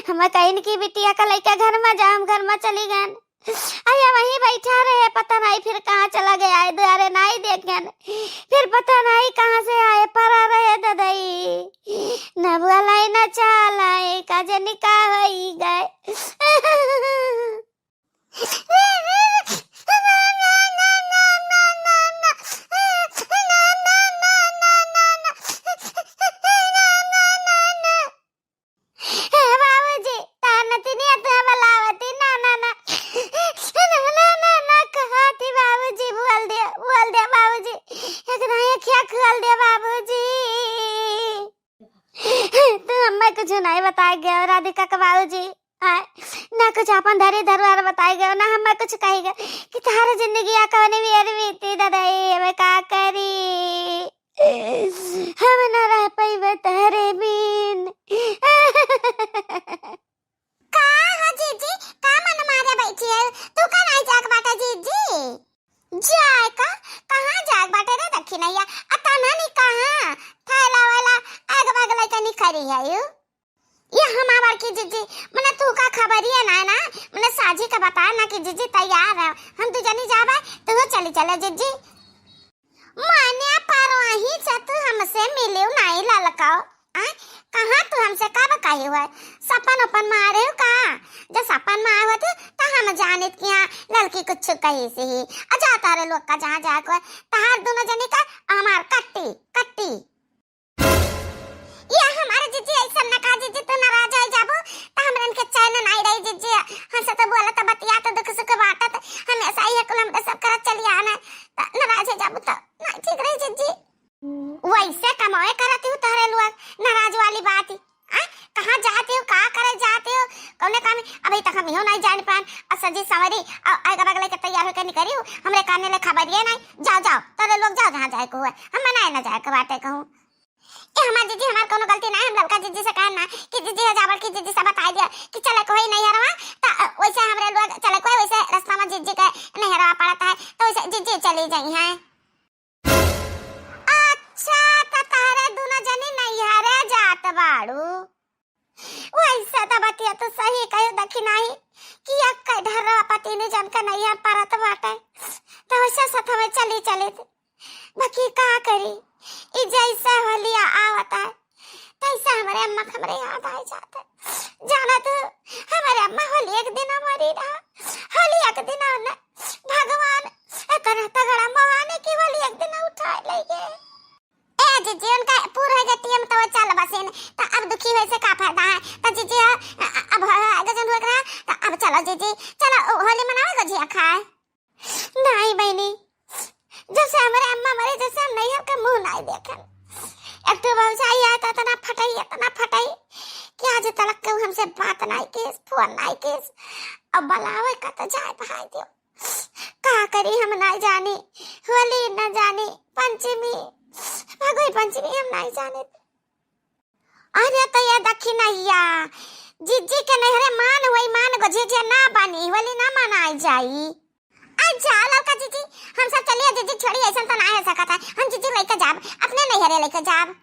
हम कहीं की बिटिया का लेके घर में जाओ, हम घर में चली गए। अरे वहीं बैठा रहे, पता नहीं फिर कहाँ चला गया है, द्वारे नहीं देखें, फिर पता नहीं कहाँ से आए, परा रहे ददाई न बुलाई न चालाई, काजे निकाह होई गए। हमें कुछ नहीं बताया गया राधिका के बाबूजी। आय, ना कुछ अपन धरे धरवार बताए गए ना हमें कुछ कही गए कि तारा जिंदगी कवने भी अरे बीती दादाई हमें का करी हम ना रह पाइबे तारे बिन। का हो जीजी का मन मारे बैठी है तू का नहीं जाग बाटा जीजी जाए का कहां जाग बाटे रे दखिनैया अतना नहीं कहां थैला वाला आग बाग लइका नहीं खरी है ये हमार की जीजी मने तू का खबरिया ना मने साजी का बता ना कि जीजी तैयार है हम तू जनी जाबे तू चली चले जीजी माने पर वही से तू हमसे मिलियो नहीं ललकाओ आ कहां तू हमसे का बकाई हुआ सपन अपन मारे हो का जब सपन में आवे तो हम जानित किया लड़की कुछ कही से ही अजा तारे लोग का जहां जा को तहार दोनों जनी का हमार कट्टी कट्टी ये हमारे जीजी ऐसा ना का जीजी तू नाराज है जाबो त हमरन के चैन नहीं रही जीजी हंस तो बोला तो बतिया तो दुख सुख बाटा हमेशा ही कुलम सब करत चली आना नाराज है जाबो तो नहीं ठीक रही जीजी वैसे कमाए करती हूँ तारे लोग नाराज वाली बात ही कहाँ जाते हो का करे जाते हो कौने काम अभी तक हम यो नहीं जान पान असजी सवरी आगे बगले के तैयार होकर निकली हूँ हमरे काने ले खबर ये नहीं जाओ जाओ तारे लोग जाओ जहाँ जाए को है हम मनाए ना जाए के बाटे कहूँ ए हमार जीजी हमार कोनो गलती नहीं हम लड़का जीजी से कहना कि जीजी जाबर की जीजी से बता दिया कि चले कोई नहीं हरवा तो वैसे हमरे लोग चले कोई वैसे रास्ता में जीजी के नहीं हरवा पड़ता है तो वैसे जीजी चली जाई है। अच्छा तो तारे दोनों जनी नहीं हरे जात बाड़ू वैसे तो बतिया तो सही कहे दखी नहीं कि अक्का ढरवा पति ने जन का नहीं परत बाटे तो वैसे साथ में चली चले बाकी का करी ई जैसा होलिया आवता है तैसा हमारे अम्मा हमरे याद आ जाता जाना तो हमारे अम्मा होली एक दिन हमारी रहा होली एक दिन ना भगवान इतना तगड़ा मवाने की होली एक दिन उठा लेंगे ए जीजी उनका पूरा गति हम तो चल बसिन तो अब दुखी होए से का फायदा है तो जीजी अब गजन हो गया तो अब चलो जीजी चलो होली मनाओ गुजिया खाए नहीं बहनी जैसे हमारे अम्मा मरे जैसे हम नहीं का मुंह नहीं देखन एक तो भौजाई आता तना फटाई कि आज तक के हमसे बात नहीं केस फोन नहीं केस अब बलावे का तो जाए भाई दियो का करी हम नहीं जानी होली न जानी पंचमी भगोई पंचमी हम नहीं जाने अरे तो ये दखी नैया जीजी के नहीं रे मान वही मान गो जीजी ना बनी होली ना मनाई जाई अच्छा लड़का जीजी हम सब चलिए जीजी छोड़ी ऐसा तो ना है सकता है हम जीजी लेके जाब अपने नहीं हरे लेके जाब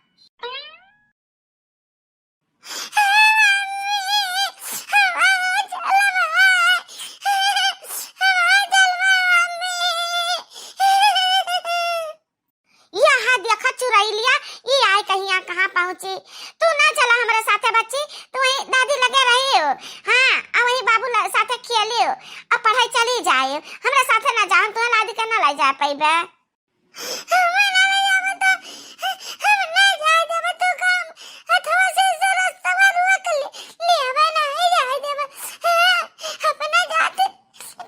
यहाँ देखा चुराई लिया ये आए कहीं कहाँ पहुँची तू ना चला हमारे साथे बच्ची तू वही दादी लगे रही हो हाँ अब वही बाबू साथे खेली हो अब पढ़ाई चली जाए हमरा साथे ना जान तू दादी के ना ले जा पाइबे हम ना जाए देबे तू काम अथवा से रास्ता में रोक ले हमें नहीं जाए देबे अपना जाते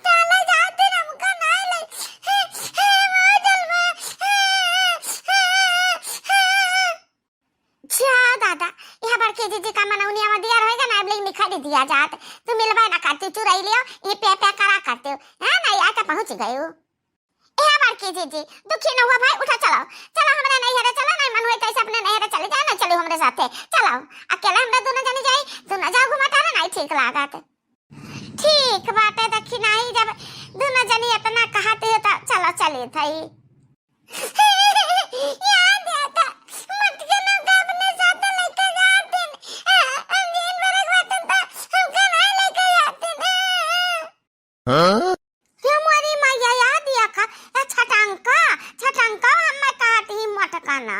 डाला जाते हमका नहीं ले जा दादा यहाँ पर के जीजी का मनौनिया में दिया रहेगा ना अब लिखा दिया जात तू मिलवा ना करती चुराई लियो ये पे करा करते हो है ना यहाँ तक पहुँच गए हो यहाँ पर के जीजी दुखी न हुआ भाई उठा चलो चलो हमारे नहीं हरे चलो नहीं मन हुए कैसे अपने नहीं हरे चले जाए ना चलो हमारे साथे चलो अकेला हम दोनों जने जाए तू ना जाओ घुमाता रहा नहीं ठीक लागत ठीक बात है दखी नहीं जब दोनों जने इतना कहते हो तो चलो चले थई याद आता मत के ना अपने साथ लेके जाते हम दिन भर वतन था हम का नहीं लेके जाते हां हमारी माया याद दिया का छटंका हम काट ही मटका ना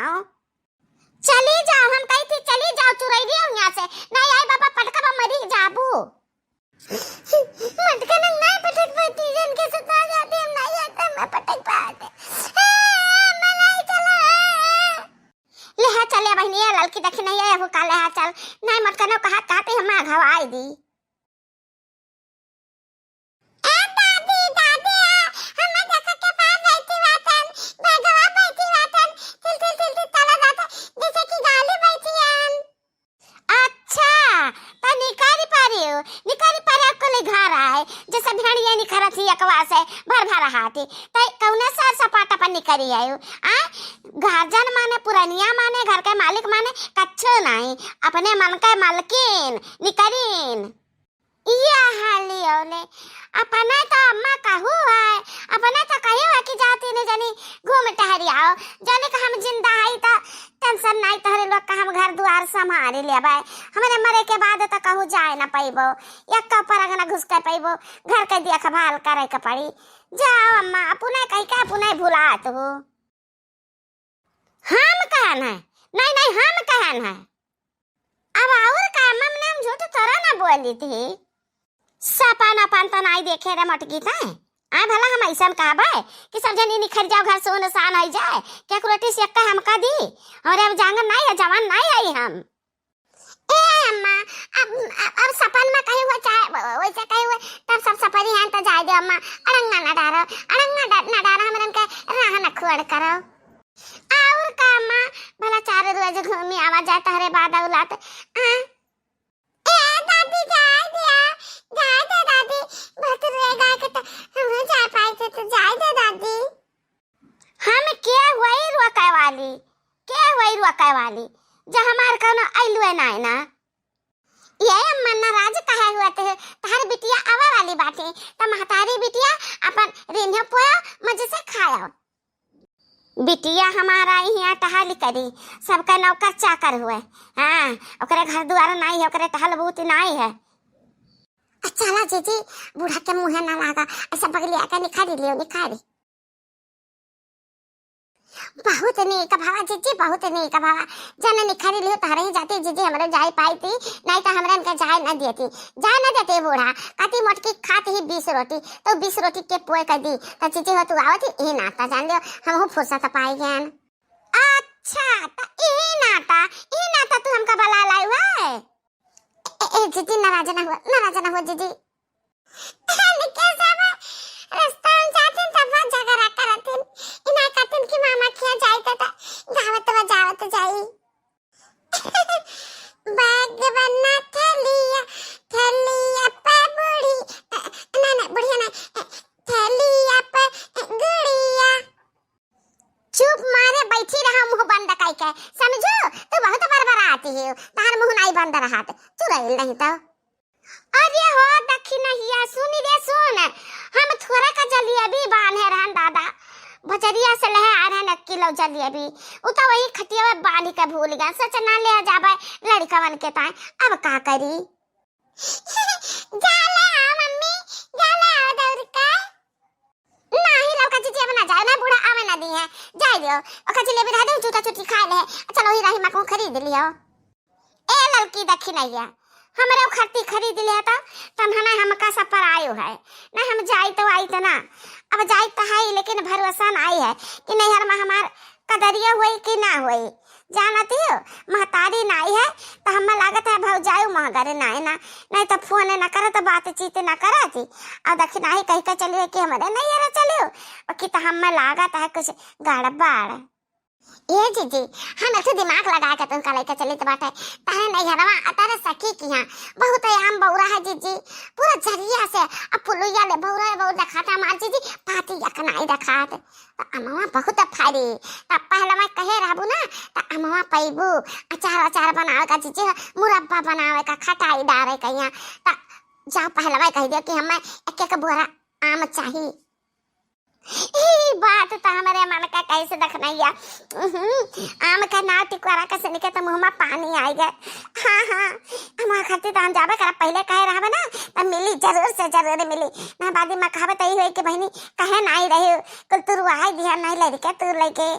चली जाओ हम कही थी चली जाओ चुराई दिया यहां से नहीं आई बाबा पटका मरी जाबू मटका नहीं पटक पाती जन के साथ आ जाते हम नहीं आता मैं पटक पाते ले हा चले बहनी लड़की देखी नहीं है वो काले हा चल नहीं मत करना कहा कहते हम घवाई दी ए दादी दादी हम देखा के पास बैठी वातन भगवा बैठी वातन तिल तिल तिल तिल चला जाता जैसे कि गाली बैठी हम रहा थी तई कौने सर सपाटा पर निकरी आयो आ गार्जियन माने पुरनिया माने घर के मालिक माने कच्छो नहीं अपने मन के मालकिन निकरीन ये हाली ओले अपने तो अम्मा कहू है अपने तो कहियो है कि जाती नहीं जानी घूम टहरी आओ जाने का हम जिंदा है तो टेंशन नहीं तहरे लोग का हम घर द्वार संभाल ले भाई हमारे मरे के बाद तो कहू जाए ना पैबो या कपर अगना घुस के पैबो घर के देखभाल करे के पड़ी जाओ अम्मा अपने कह के अपने भुला तो हम कहन है नहीं नहीं हम कहन है अब और का मम नाम झूठ तोरा ना बोली थी सपाना पान नहीं देखे रे मटकी था आ भला हम ऐसा कहबे कि सब जनी निखर जाओ घर सोन सान आई जाए क्या रोटी सेक्का हमका दी और अब जांगन नहीं है जवान नहीं आई हम ए अम्मा अब सपन में कहीं हुआ चाहे वैसे कहीं हुआ तब सब सपरी हैं तो जाए दे अम्मा अड़ंगा ना डारो हमरन के राह न खुड़ करो और का अम्मा भला 4 रोज घूमी आवा जाए तहरे बाद औलात दादी जाए दे दादी बहुत रहेगा के तो हम जा पाए थे तो जाए दे दादी हम क्या हुई रुकाए वाली जो हमार कोनो आइलु है ना ये अम्मा नाराज काहे हुआ थे तार बिटिया आवा वाली बाटे त महतारी बिटिया अपन रेन्हो पोया मजे से खाया बिटिया हमारा यहाँ टहल करी सबका नौकर चाकर हुए हाँ ओकरे घर द्वार नहीं है ओकरे टहल बहुत नहीं है चला जीजी बूढ़ा के मुँह ना लागा ऐसा बगली आकर निखारी बहुत नीक भावा जीजी बहुत नीक भावा जन निखारी लियो तारे ही जाती जीजी हमरे जाई पाई थी नहीं तो हमरे इनका जाए न देती बूढ़ा काती मोटकी खाती ही 20 रोटी तो 20 रोटी के पोए कर दी तो जीजी हो तू आवती ई नाता जान लियो हम फुर्सत पाई ज्ञान अच्छा तो ई नाता तू हमका बला लाई है ए जीजी नाराज ना हो जीजी निके सब रास्ता में जाते तब जगह करते इना कतन की मामा किया जाए तो गावत जाई बैग बना थलिया पे बूढ़ी ना बुढ़िया ना थलिया पे गुड़िया चुप मारे बैठी रहा मुंह बंद करके समझो तू बहुत बड़बड़ाती है तार मुंह नहीं बंद रहा चुराइल नहीं तो अरे हो दक्षिणहिया सुनी रे सुन हम थोड़ा का जलेबी बांधे रहन दादा बजरिया से ले आ रहे 1 किलो जलेबी उ तो वही खटिया में बांध के भूल गया सच ना ले जाबे लड़कवन के ताए अब का करी जाले आ मम्मी जाले आ दौड़ का नहीं लौका जीजी बना जाए ना बूढ़ा आवे ना दी है जाए दियो ओका जलेबी रह दे चूटा चूटी खा ले चलो ही रही मको खरीद लियो ए लड़की दक्षिणहिया हमरे खट्टी खरीद लिया था तब हमें हमका सब पर आयो है ना हम जाई तो आई तो ना अब जाई तो है लेकिन भरोसा आई है कि नहीं हर हमार कदरिया हुई कि ना हुई जानती हो महतारी नहीं है तो हमें लागत है भाव जाओ महगरे नहीं तो फोन ना करे तो बातचीत ना कराती और दक्षिण ही कहीं का चलिए कि हमारे नहीं यार चलियो कि तो हमें लागत है कुछ गड़बड़ ये जीजी हम ऐसे दिमाग लगा के तुम लेके चली तो बात है तारे नहीं हरवा अतारे सखी की हां बहुत आम बौरा है जीजी पूरा जरिया से अब पुलुया ले बौरा दिखाता मार जीजी पाती यकनाई दिखात अमवा बहुत फारी तब पहले मैं कहे रहबू ना त अमवा पैबू अचार बनावे का जीजी मुरब्बा बनावे का खटाई डारे कहिया त जा पहले मैं कह दिया कि हमें एक बोरा आम चाहिए ई बात तो हमारे मन का कैसे दखनैया आम का नाव टिकवारा का सनिके तो मुंह में पानी आई गए हाँ हम खाती तो हम जाबे कर पहले कहे रहबे ना तब मिली जरूर से जरूर मिली ना बादी में कहबे तई होई कि बहनी कहे नहीं रहे कुल तू आई दिया नहीं लड़के तू लेके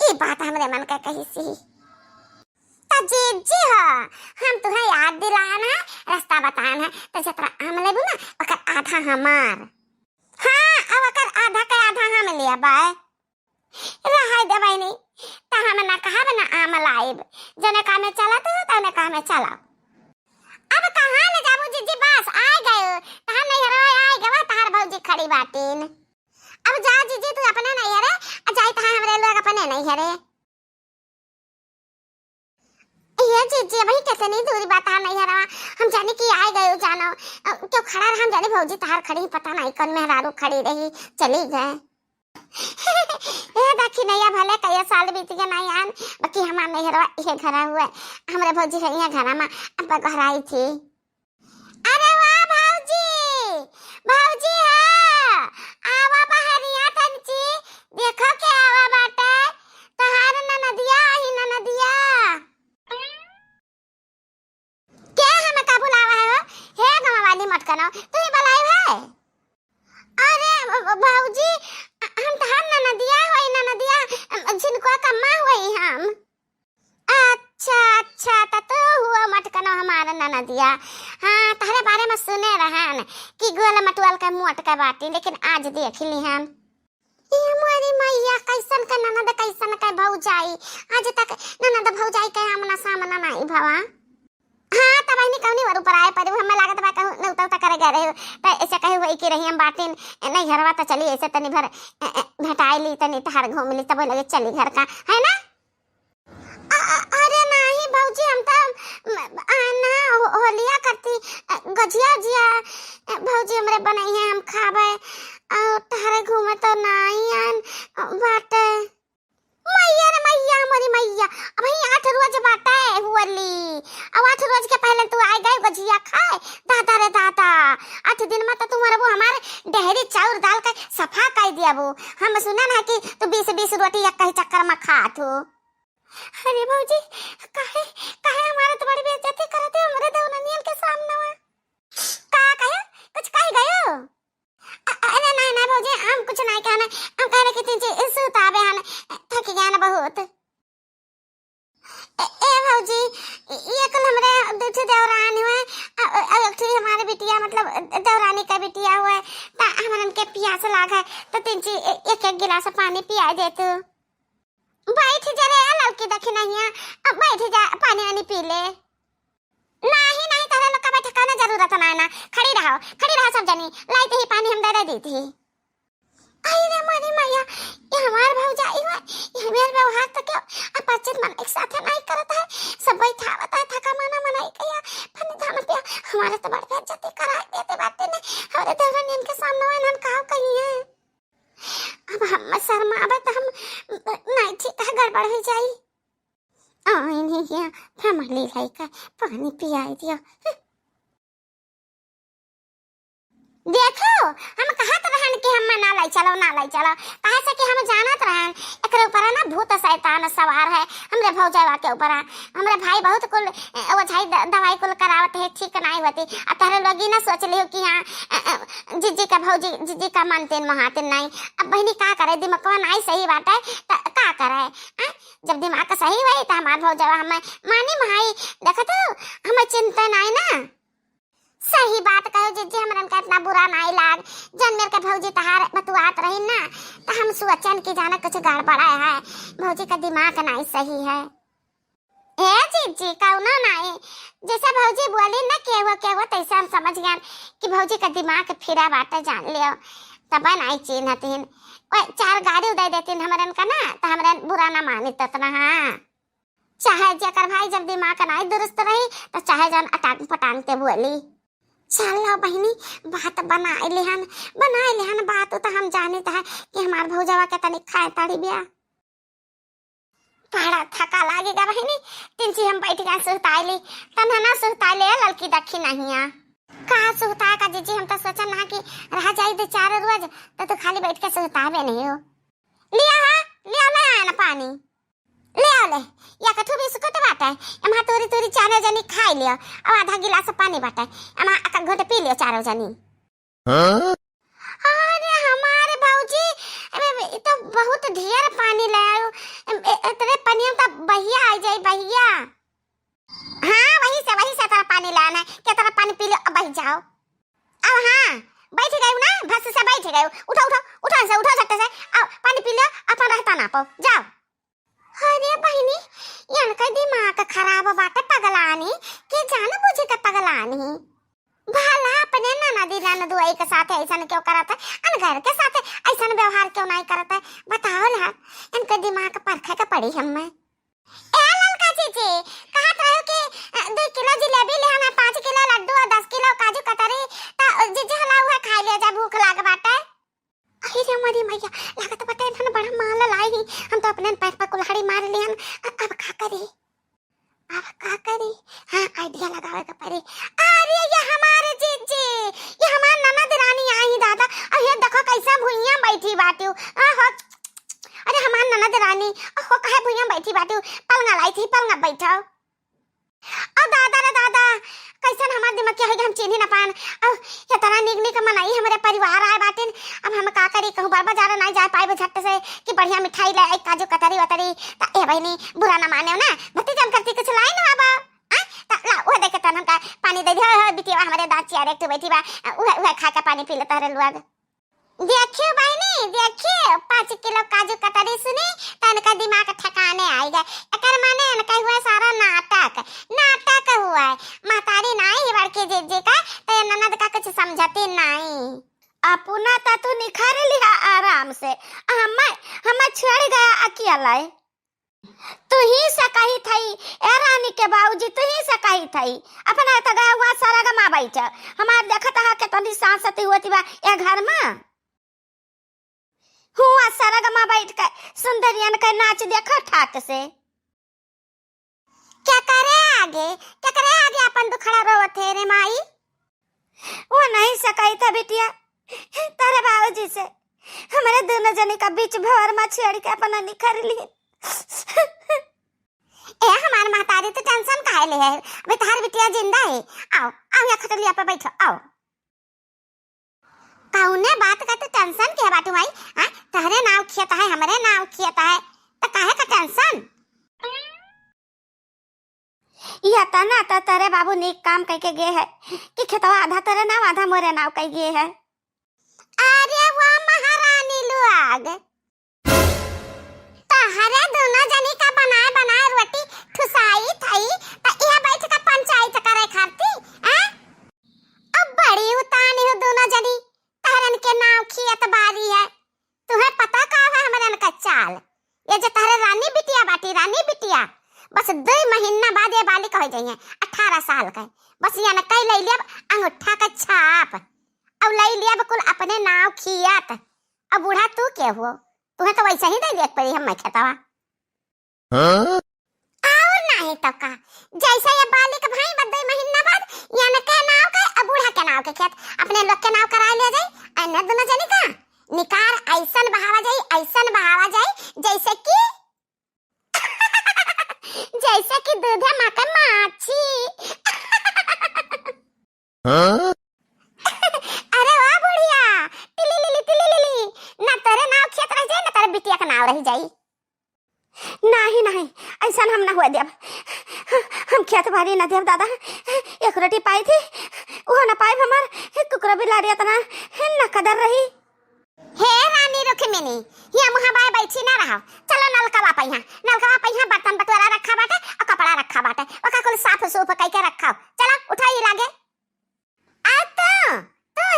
ई बात हमारे मन का कही सी जी हाँ हम तुम्हें याद दिलाना है रास्ता बताना है तो जतरा आम लेबू ना ओकर आधा हमार हाँ अब अकर आधा का आधा हम लिया बाय रहाय दवाई नहीं ता हम ना कहा बना आम लाइब जने का में चला तो तने का में चला अब कहां ले जाबू जीजी बस आ गए ता नहीं हरवा आ गवा तार भौजी खड़ी बाटीन अब जा जीजी तू अपने नहीं हरे आ जाई ता हमरे लोग अपने नहीं हरे ये जी भाई कैसे नहीं दूरी बता नहीं हरा हम जाने कि आए गए जानो क्यों खड़ा रहा हम जाने भौजी तहार खड़ी पता नहीं कौन मेहरारू खड़ी रही चली गए ए देखी नैया भले कई साल बीत गए नहीं आन बाकी हमार नहीं हरवा ये घरा हुआ हमरे भौजी है यहाँ घरा में अब घर आई थी। अरे वाह भौजी भौजी है आवा बहरिया तंची देखो के आवा बाटे तहार ननदिया ही ननदिया क्या हमें का बुलावा है हे गवा वाली मत करो तू ही बुलाई है। अरे भौजी हम तहार ननदिया होई ननदिया जिनको कम्मा होई हम। अच्छा अच्छा त तो हुआ मटकनो हमारा ननदिया। हाँ तहरे बारे में सुने रहन कि गोल मटुअल का मुंह अटका बाटी लेकिन आज देख ली हम ये हमारी मैया कैसन का ननद कैसन का भौजाई आज तक ननद भौजाई के हमना सामना नहीं भवा। हाँ तब नहीं कौनी वर ऊपर आए पर हमें लागत बा कहूं न उता करे गए रहे त ऐसे कहे हुई कि रही हम बाटिन नहीं घरवा त चली ऐसे तनी भर भेटाई ली तनी ठहर घूम ली तब लगे चली घर का है ना। अरे नहीं भौजी हम तो आना होलिया करती गजिया जिया भौजी हमरे बनाई है हम खाबे और ठहर घूमे तो नहीं आन बाटे मैया रे मैया हमारी मैया अब ही 8 रोज बाटे हुअली अब 8 रोज के पहले तू आ गए गजिया खाए दादा रे दादा 8 दिन में तो तुम्हारे वो हमारे डेहरी चाउर दाल का सफा कर दिया वो हम सुना ना कि तू 20-20 रोटी एक कहीं चक्कर में खा तू। अरे भौजी काहे काहे हमारे तो बड़ी बेइज्जती करते हो हमारे देवननियन के सामने में का कहे कुछ कह गयो। अरे नहीं भौजी हम कुछ नहीं कहना हम कहने की तीन चीज सुतावे हन थक गया ना बहुत। ए भौजी ये कल हमरे दूसरे देवरानी हुए एक हमारे बिटिया मतलब देवरानी का बिटिया हुआ ता हमन के प्यास लाग है तो तीन चीज एक गिलास पानी पिया दे तू बैठ जा रे लड़की देखी नहीं अब बैठ जा पानी वानी पी ले। नहीं नहीं तारे लोग का बैठे का जरूरत ना खड़ी रहो सब जनी लाइते ही पानी हम दे दी थी। अरे हमारी मैया ये हमार भौजाई हुआ ये मेरे व्यवहार तो क्या अब बातचीत मन एक साथ नहीं करता है सब बैठा होता है थका माना मनाई कया फनी धान पे हमारे तो बड़ बेइज्जती करा देते बातें ने हमारे देवरानी इनके सामने में नन कहा कही है अब हम शर्मा अब तो हम नहीं ठीक है गड़बड़ हो जाई नहीं किया फैमिली लाइक पानी पियाई दिया। देखो हम कहत रहन कि हम ना लाई चलो कहे से कि हम जानत रहन एकरे ऊपर ना भूत शैतान सवार है हमरे भौजाई के ऊपर हमरे भाई बहुत कुल वो झाई दवाई कुल करावत है ठीक नहीं होती आ तारे लोगी ना सोच लियो कि हां जीजी का भौजी जीजी का मानते महाते नहीं अब बहनी का करे दिमाग नहीं सही बात है त का करे जब दिमाग सही हुई त हमार भौजाई हम मानी भाई देखो तो हमें चिंता नहीं ना सही बात कहो जीजी हमरन का इतना बुरा नहीं लाग जन मेरे के भौजी तहार बतुआत रही ना तो हम सोचन की जाना कुछ गड़बड़ा है भौजी का दिमाग नहीं सही है। ए जीजी कौनो नहीं जैसा भौजी बोली ना केवो तैसे हम समझ गए कि भौजी का दिमाग फिरा बाटे जान लियो तब नहीं चिन्हतीन ओए 4 गाड़ी दे देतीन हमरन का ना तो हमरन बुरा ना मानी ततना। हाँ चाहे जेकर भाई जब दिमाग नहीं दुरुस्त रही तो चाहे जन अटांग पटांग के बोली चलो बहनी बात बनाए लेहन बात तो हम जाने है कि हमार भौजावा के तनिक खाए ताड़ी बिया बड़ा थका लागेगा बहनी तीन चीज हम बैठ गए सुताइली तन्हा ना सुताइले लड़की देखी नहीं आ कहा सुता का जीजी हम तो सोचा ना कि रह जाई दे 4 रोज तो खाली बैठ के सुतावे नहीं हो लिया ना पानी ले या कथु बिस्कुट बाटे एमा तोरी चारो जनी खाई लियो और आधा गिलास पानी बाटे एमा एक घोट पी लियो चारो जनी। अरे हमारे भौजी तो बहुत ढेर पानी ले आयो इतने पानी में तो बहिया आ जाई बहिया। हाँ वही से तेरा पानी लाना है क्या तेरा पानी पी लो अब बैठ जाओ अब। हाँ बैठ गए ना भस से बैठ गए उठो सकते से आओ पानी पी लो अपन रहता ना पाओ जाओ। अरे बहनी इनका दिमाग खराब बाटे पगलानी के जान बुझे का पगलानी भला अपने ननदी ननदुआई के साथ ऐसा क्यों करता है अनघर के साथ ऐसा व्यवहार क्यों नहीं करता है बताओ ना इनका दिमाग परखे का पड़ी हम में। ए ललका जीजी कहत रहो कि बैठी बाटू पलंगा लाई थी पलंगा बैठो। अब दादा रे दादा कैसन हमार दिमाग के होई हम चिन्ह ना पान। अब ये तरह निगनी के मनाई हमारे परिवार आए बाटिन। अब हम का करी कहूं बार बाजार नहीं जा पाए झट से कि बढ़िया मिठाई ले आई काजू कतरी वतरी ता ए बहनी बुरा ना माने ना भती जम करती कुछ लाई ना बा ता ला वो देखे तन हम का पानी दे दे बिटिया हमारे दांत चियारे एक तो बैठी बा उहे खा के पानी पी लेता रे लुआ। देखियो बहनी देखियो 5 किलो काजू कतरी सुनी तन का दिमाग ठिकाने आएगा। एकर माने न कई हुआ सारा नाटक हुआ है। महतारी नहीं बड़के जे का ते ननद का कुछ समझती नहीं। अपना ता तू निखार लिया आराम से हम छोड़ गया अकेला। तू ही सकाही थई ए रानी के बाबूजी तू ही सकाही थई अपना त गया हुआ सारा गमा बैठ हमार देखत हा के तनी सांसती होती बा ए घर में हुआ सारा गमा बैठ के सुंदरियन का नाच देखो ठाट से। क्या करे आगे अपन दुखड़ा रोवत है रे माई। वो नहीं सकाई था बिटिया तारे बाबूजी से हमारे दोनों जने का बीच भवर में छेड़ के अपना निखर ली। ए हमार महतारी तो टेंशन काहे ले है अबे तार बिटिया जिंदा है। आओ यहाँ खटलिया पे बैठो आओ। कौने बात का तो टेंशन के बाटू भाई हां तारे नाव खियाता है हमारे नाव खियाता है तो काहे का टेंशन। या तना ता तारे बाबू नेक काम करके गए है कि खेतवा आधा तारे नाव आधा मोरे नाव कई गए है। अरे वाह महारानी लोग तारे दोनों जनी का बनाए रोटी ठुसाई थई त इहा बैठ के पंचायत करे खाती हैं। अब बड़ी उतानी हो दोनों जनी तारन के नाव खियत बारी है। तुम्हें पता का है हमरन का चाल ये जो तारे रानी बिटिया बाटी रानी बिटिया बस 2 महीना बाद ये बालिक हो जाइए 18 साल का बस ये न कई ले लिया अंगूठा का छाप अब ले लिया कुल अपने नाव खियत। अब बूढ़ा तू के हो तुम्हें तो वैसे ही दे देख पड़ी हम खेतवा और नहीं तो का जैसे ये बालिक भाई 2 महीना बाद ये न के नाव का अब बूढ़ा के नाव के खेत अपने लोग के नाव करा ले जाए अन्य दोनों जनी का निकार ऐसन बहावा जाए जैसे कि दूध माँ का माछी। अरे वाह बुढ़िया टिली ना तेरे नाव खेत रह जाए ना तेरे बिटिया का नाव रह जाई। नहीं ऐसा हम ना हुआ देव हम खेत बाड़ी ना देव दादा एक रोटी पाई थी वो ना पाई हमार कुकरा भी लारिया तना न कदर रही। हे रानी रुक्मिणी ये मुहा बाय बैठी ना रहो चलो नलका पहिया बर्तन बटोरा रखा बाटे और कपड़ा रखा बाटे ओका कुल साफ सूफ कई के रखो चलो उठाई लागे। आ तू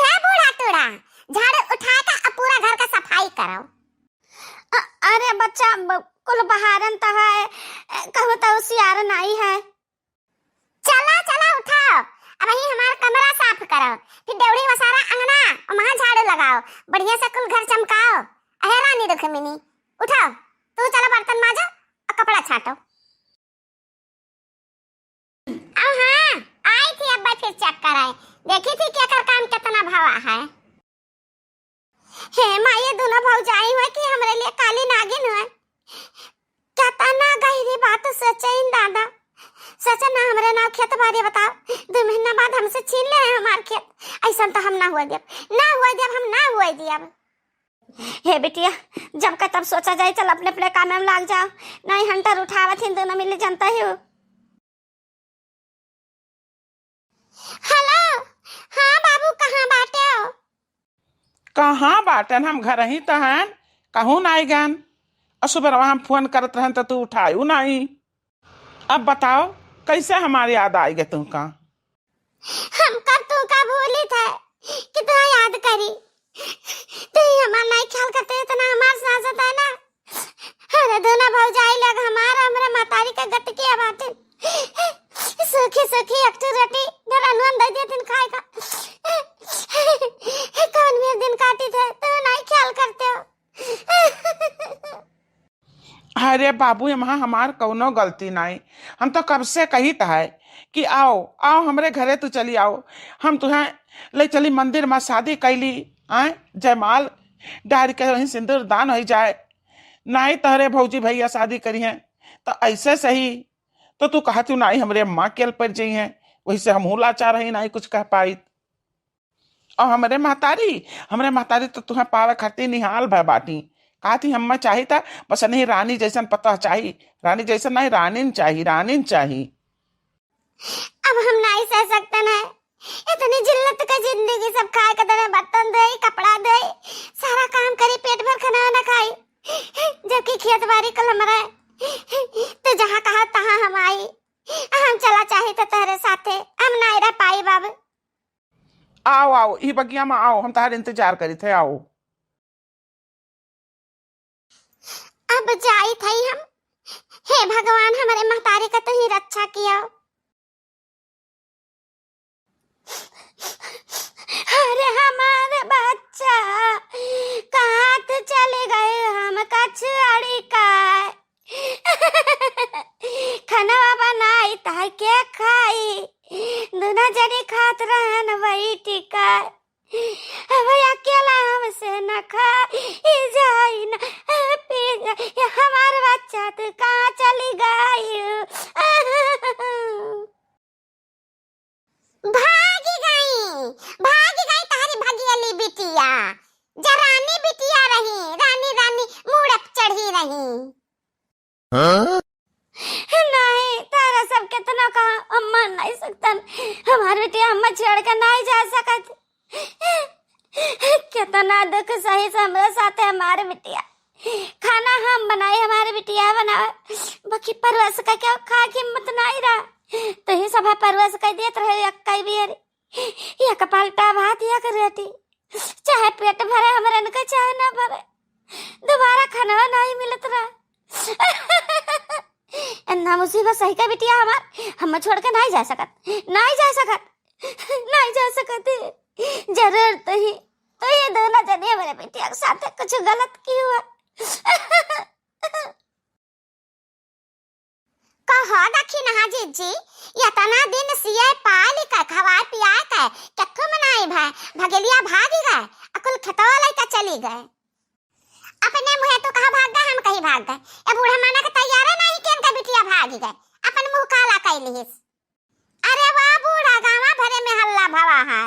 है बूढ़ा टूढ़ा झाड़ू उठा के पूरा घर का सफाई करो। अरे बच्चा कुल बहारन तो है कहूं तो उसियार नहीं है। चला उठाओ अब ही हमारा कमरा साफ करो फिर डेवड़ी वसारा अंगना और वहां झाड़ू लगाओ बढ़िया से कुल घर चमकाओ। अहे रानी रुक्मिणी उठाओ तू चलो बर्तन मांजो और कपड़ा छाटो। हाँ आई थी अब फिर चेक कराए देखी थी क्या कर काम कितना भावा है। हे माँ ये दोनों भौजाई हुए कि हमरे लिए काली नागिन हुए क्या ना गहरी बात सोचे दादा सचा ना हमरे नाव खेत बारी बताओ 2 महीना बाद हमसे छीन ले हमार खेत ऐसा तो हम ना हुआ जब। हे बिटिया जब का तब सोचा जाए चल अपने काम में लाग जाओ नहीं हंटर उठावत हिंदू न मिले जनता ही। हेलो हाँ बाबू कहाँ बाटे हो। कहाँ बाटन हम घर ही तो हैं कहूँ नहीं गन और सुबह हम फोन करत रहन तो तू उठायू नहीं। अब बताओ कैसे हमारी याद आई गई तुमका। हम कब तुमका भूली था कि तू याद करी तू हमारा नहीं ख्याल करते इतना हमार साथ है ना। अरे दोनों भौजाई लग हमारा हमरे मातारी का गट के बाटे सूखी अक्टू रोटी घर अनुन दे दिन खाए का कौन भी दिन काटी थे तो नहीं ख्याल करते हो। अरे बाबू यहाँ हमार कौनो गलती नहीं हम तो कब से कही है कि आओ हमरे घरे तू चली आओ हम तुम्हें ले चली मंदिर में शादी कैली आए जयमाल डार के वहीं सिंदूर दान हो जाए नहीं तहरे भौजी भैया शादी करी हैं तो ऐसे सही तो तू कहा तू नाई हमरे अम्मा के पर जी है, वही से हम लाचार रही नाई कुछ कह पाई। और हमरे महतारी तो तुम्हें पावे खाती निहाल भय बाटी। कहा थी हम चाहिए था बस नहीं रानी जैसन पता चाहिए, रानी जैसन नहीं रानी चाहिए, रानी चाहिए। अब हम नहीं सह सकते ना, इतनी जिल्लत का जिंदगी, सब खाए के दे, बर्तन दे, कपड़ा दे, सारा काम करी, पेट भर खाना ना खाई, जबकि खेत बाड़ी कल हमारा तो जहाँ कहा तहाँ हम आई। हम चला चाहे तो तेरे साथे, हम नहीं रह पाई बाबू। आओ आओ ई बगिया में आओ, हम तुम्हारे इंतजार करी थे, आओ। अब जाई थई हम, हे भगवान हमारे महतारी का तो ही रक्षा किया। अरे हमारे बच्चा कहाँ तो चले गए, हम कछुआड़ी का खाना बनाई ता के खाई, दूना जनी खात रहन वही टिका, अब अकेला हमसे न खाई जाई न पी जाई, हमारे बच्चा तो कहाँ चली गई। भागी गई तारी भगियली बिटिया, जरानी बिटिया रही, रानी रानी मुड़क चढ़ी रही। नहीं तारा सब कितना कहा, अम्मा नहीं सकतन, हमारी बिटिया अम्मा छोड़ कर नहीं जा सकत। कितना दुख सही से हमारे साथ है हमारे बिटिया, खाना हम बनाए हमारे बिटिया बनाए, बाकी परवश का क्या खा के हिम्मत नहीं रहा, तो ही सब परवश कर देत रहे, अक्का भी अरे या कपालटा भात या कर रहती, चाहे पेट भरे हमारे इनका चाहे ना भरे, दोबारा खाना नहीं मिलत रहा। ना मुसीबत सही का बिटिया हम छोड़ के नहीं जा सकत, नहीं जा सकत, नहीं जा सकत, जरूर तो ये दोनों जने हमारे बिटिया के साथ कुछ गलत किया हुआ। कहो दखी नहा जीजी, या तना दिन सिए पाली का खवा पिया का कक्को मनाई भाई, भगेलिया भागी गए, अकुल खतवा लइका चली गए, अपने मुहे तो कहा भाग गए, हम कहीं भाग गए, ए बूढ़ा माना के तैयार नहीं कि इनका बिटिया भागी गए, अपन मुंह काला कैलिस। अरे वाह बूढ़ा गावा भरे में हल्ला भवा है,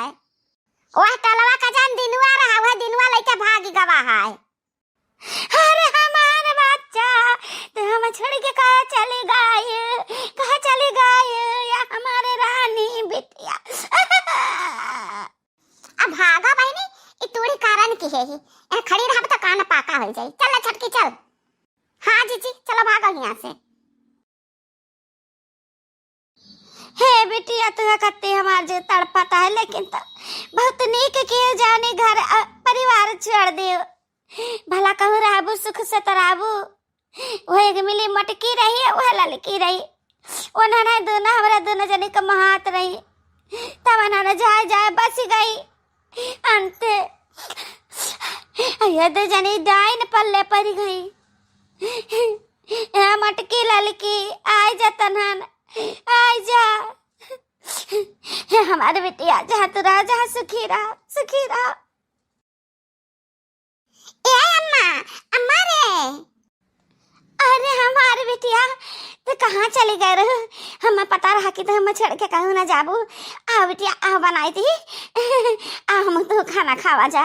वह तलवा का जान दिनवा रहा, वह दिनवा लइका भागी गवा है। अरे हमारे बच्चा तो हम छोड़ के कहाँ चली गई, या हमारे रानी बिटिया। अब भागा बहनी, इतुड़ी कारण की है ही, खड़ी रहा तो कान पाका हो जाए, चल छटकी चल। हाँ जीजी चलो भागो यहाँ से। हे बिटिया तुझे कत्ते हमारे जो तड़पाता है, लेकिन तो बहुत नीक किए जाने घर परिवार छोड़ दे, भला कहूँ रहबू सुख से तराबू, वो एक मिली मटकी रही है, वह ललकी रही, उन्होंने दोनों हमारा दोनों जने का महात रही, तब उन्होंने जाए जाए बस गई, अंत ये दो जनी डाइन पल्ले पड़ गई। मटकी ललकी आई जा तनहन, आई जा हमारे बिटिया, जहाँ तू रहा जहाँ सुखी रहा, सुखी रहा। ए अम्मा, अम्मा रे, अरे हमारे बिटिया तो कहाँ चली गए रहे, हमें पता रहा कि तो हम छोड़ के कहूँ ना जाबू। आ बिटिया आ बनाई थी, आ हम तो खाना खावा जा।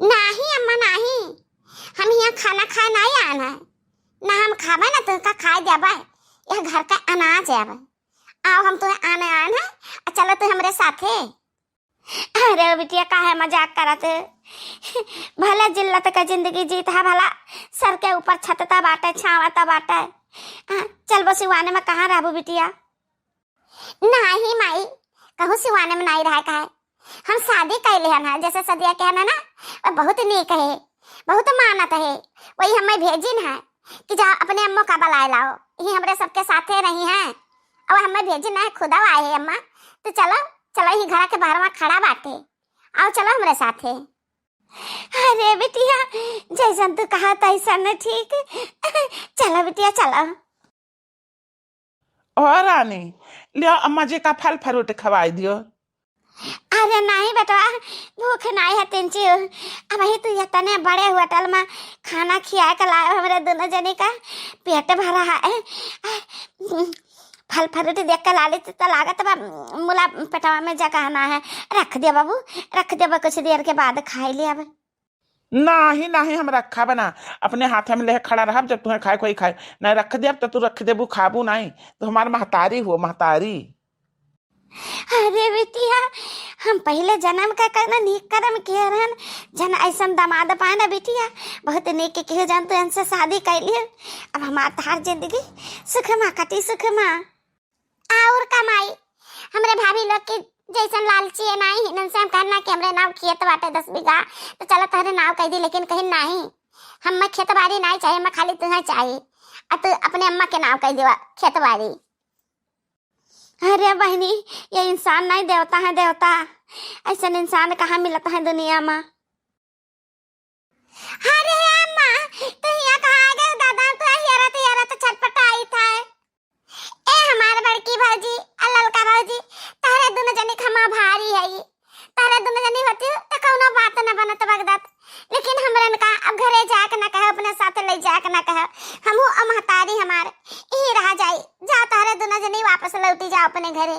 नहीं अम्मा नहीं, हम यहाँ खाना खाए नहीं आना है, ना हम खावा ना तो का खाए जाबा, यह घर का अनाज है। आओ हम तुम्हें आने आए ना, चलो तू हमारे साथे। अरे बिटिया काहे मजाक करते, भला जिल्लत का जिंदगी जीत है, भला सर के ऊपर छतता बाटे, छावता बाटे, चल बस सिवाने में कहाँ रहबू बिटिया। नहीं माई, कहूँ सिवाने में नहीं रहा का है, हम शादी कैले है ना, जैसे सदिया कहना ना बहुत नीक है, बहुत मानत है, वही हमें भेजिन है कि जा अपने अम्मो का बुलाए लाओ, ये हमारे सबके साथे रही हैं, और हमें भेजिन है खुदा आए है अम्मा, तो चलो चलो ही घर के बाहर में खड़ा बाटे, आओ चलो हमारे साथे। अरे बिटिया जैसा तू कहा तैसा न ठीक, चलो बिटिया चलो। और रानी लियो अम्मा जी का फल फ्रूट खवाई दियो। अरे नहीं बेटा, भूख नहीं है तिनची। अब ही तू इतने बड़े होटल में खाना खिया के लाए हमारे दोनों जने का पेट भरा है। फल फ्रूट देख के लाली तो लागत बा मुला पेटवा में जगह ना है। रख दे बाबू, रख दे बा, कुछ देर के बाद खाई ले। अब नहीं नहीं, हम रखा बना अपने हाथ में ले खड़ा रहा, जब तुम्हें खाए कोई खाए नहीं रख दे तो तू रख देबू खाबू नहीं तो हमार महतारी हो महतारी। अरे बिटिया, हम पहले जन्म का करना नीक कर्म किए रहन, जन ऐसा दामाद पाए ना बिटिया, बहुत नीक के जान तो इनसे शादी कर लिए। अब हमार तार जिंदगी सुखमा कटी सुखमा। और कमाई हमरे भाभी लोग की जैसन लालची है नहीं, हिनन से हम कहना कि हमरे नाव खेत बाटे 10 बीघा तो चलो तहरे नाव कह दी, लेकिन कहीं नहीं हमें खेत बाड़ी नहीं चाहिए, मैं खाली तुम्हें चाहिए। अब तो अपने अम्मा के नाव कह देवा खेत बाड़ी। अरे बहनी, ये इंसान नहीं देवता है देवता, ऐसा इंसान कहाँ मिलता है दुनिया में। अरे अम्मा तो यहाँ कहाँ आ गए दादा, तो यारा तो छटपटाई था। ए हमारे बड़की भौजी अल्लल का भौजी, तारे दोनों जनी खमा भारी है, ये तारे दोनों जनी होती तो कौनो बात न बनत बगदत, लेकिन हमरन का अब घरे जाके ना कहे, अपने साथ ले जाके ना कहे, हमहू अमहतारी हमार यही रह जाई। जा तारे दोनों जनी वापस लौटी जाओ अपने घरे।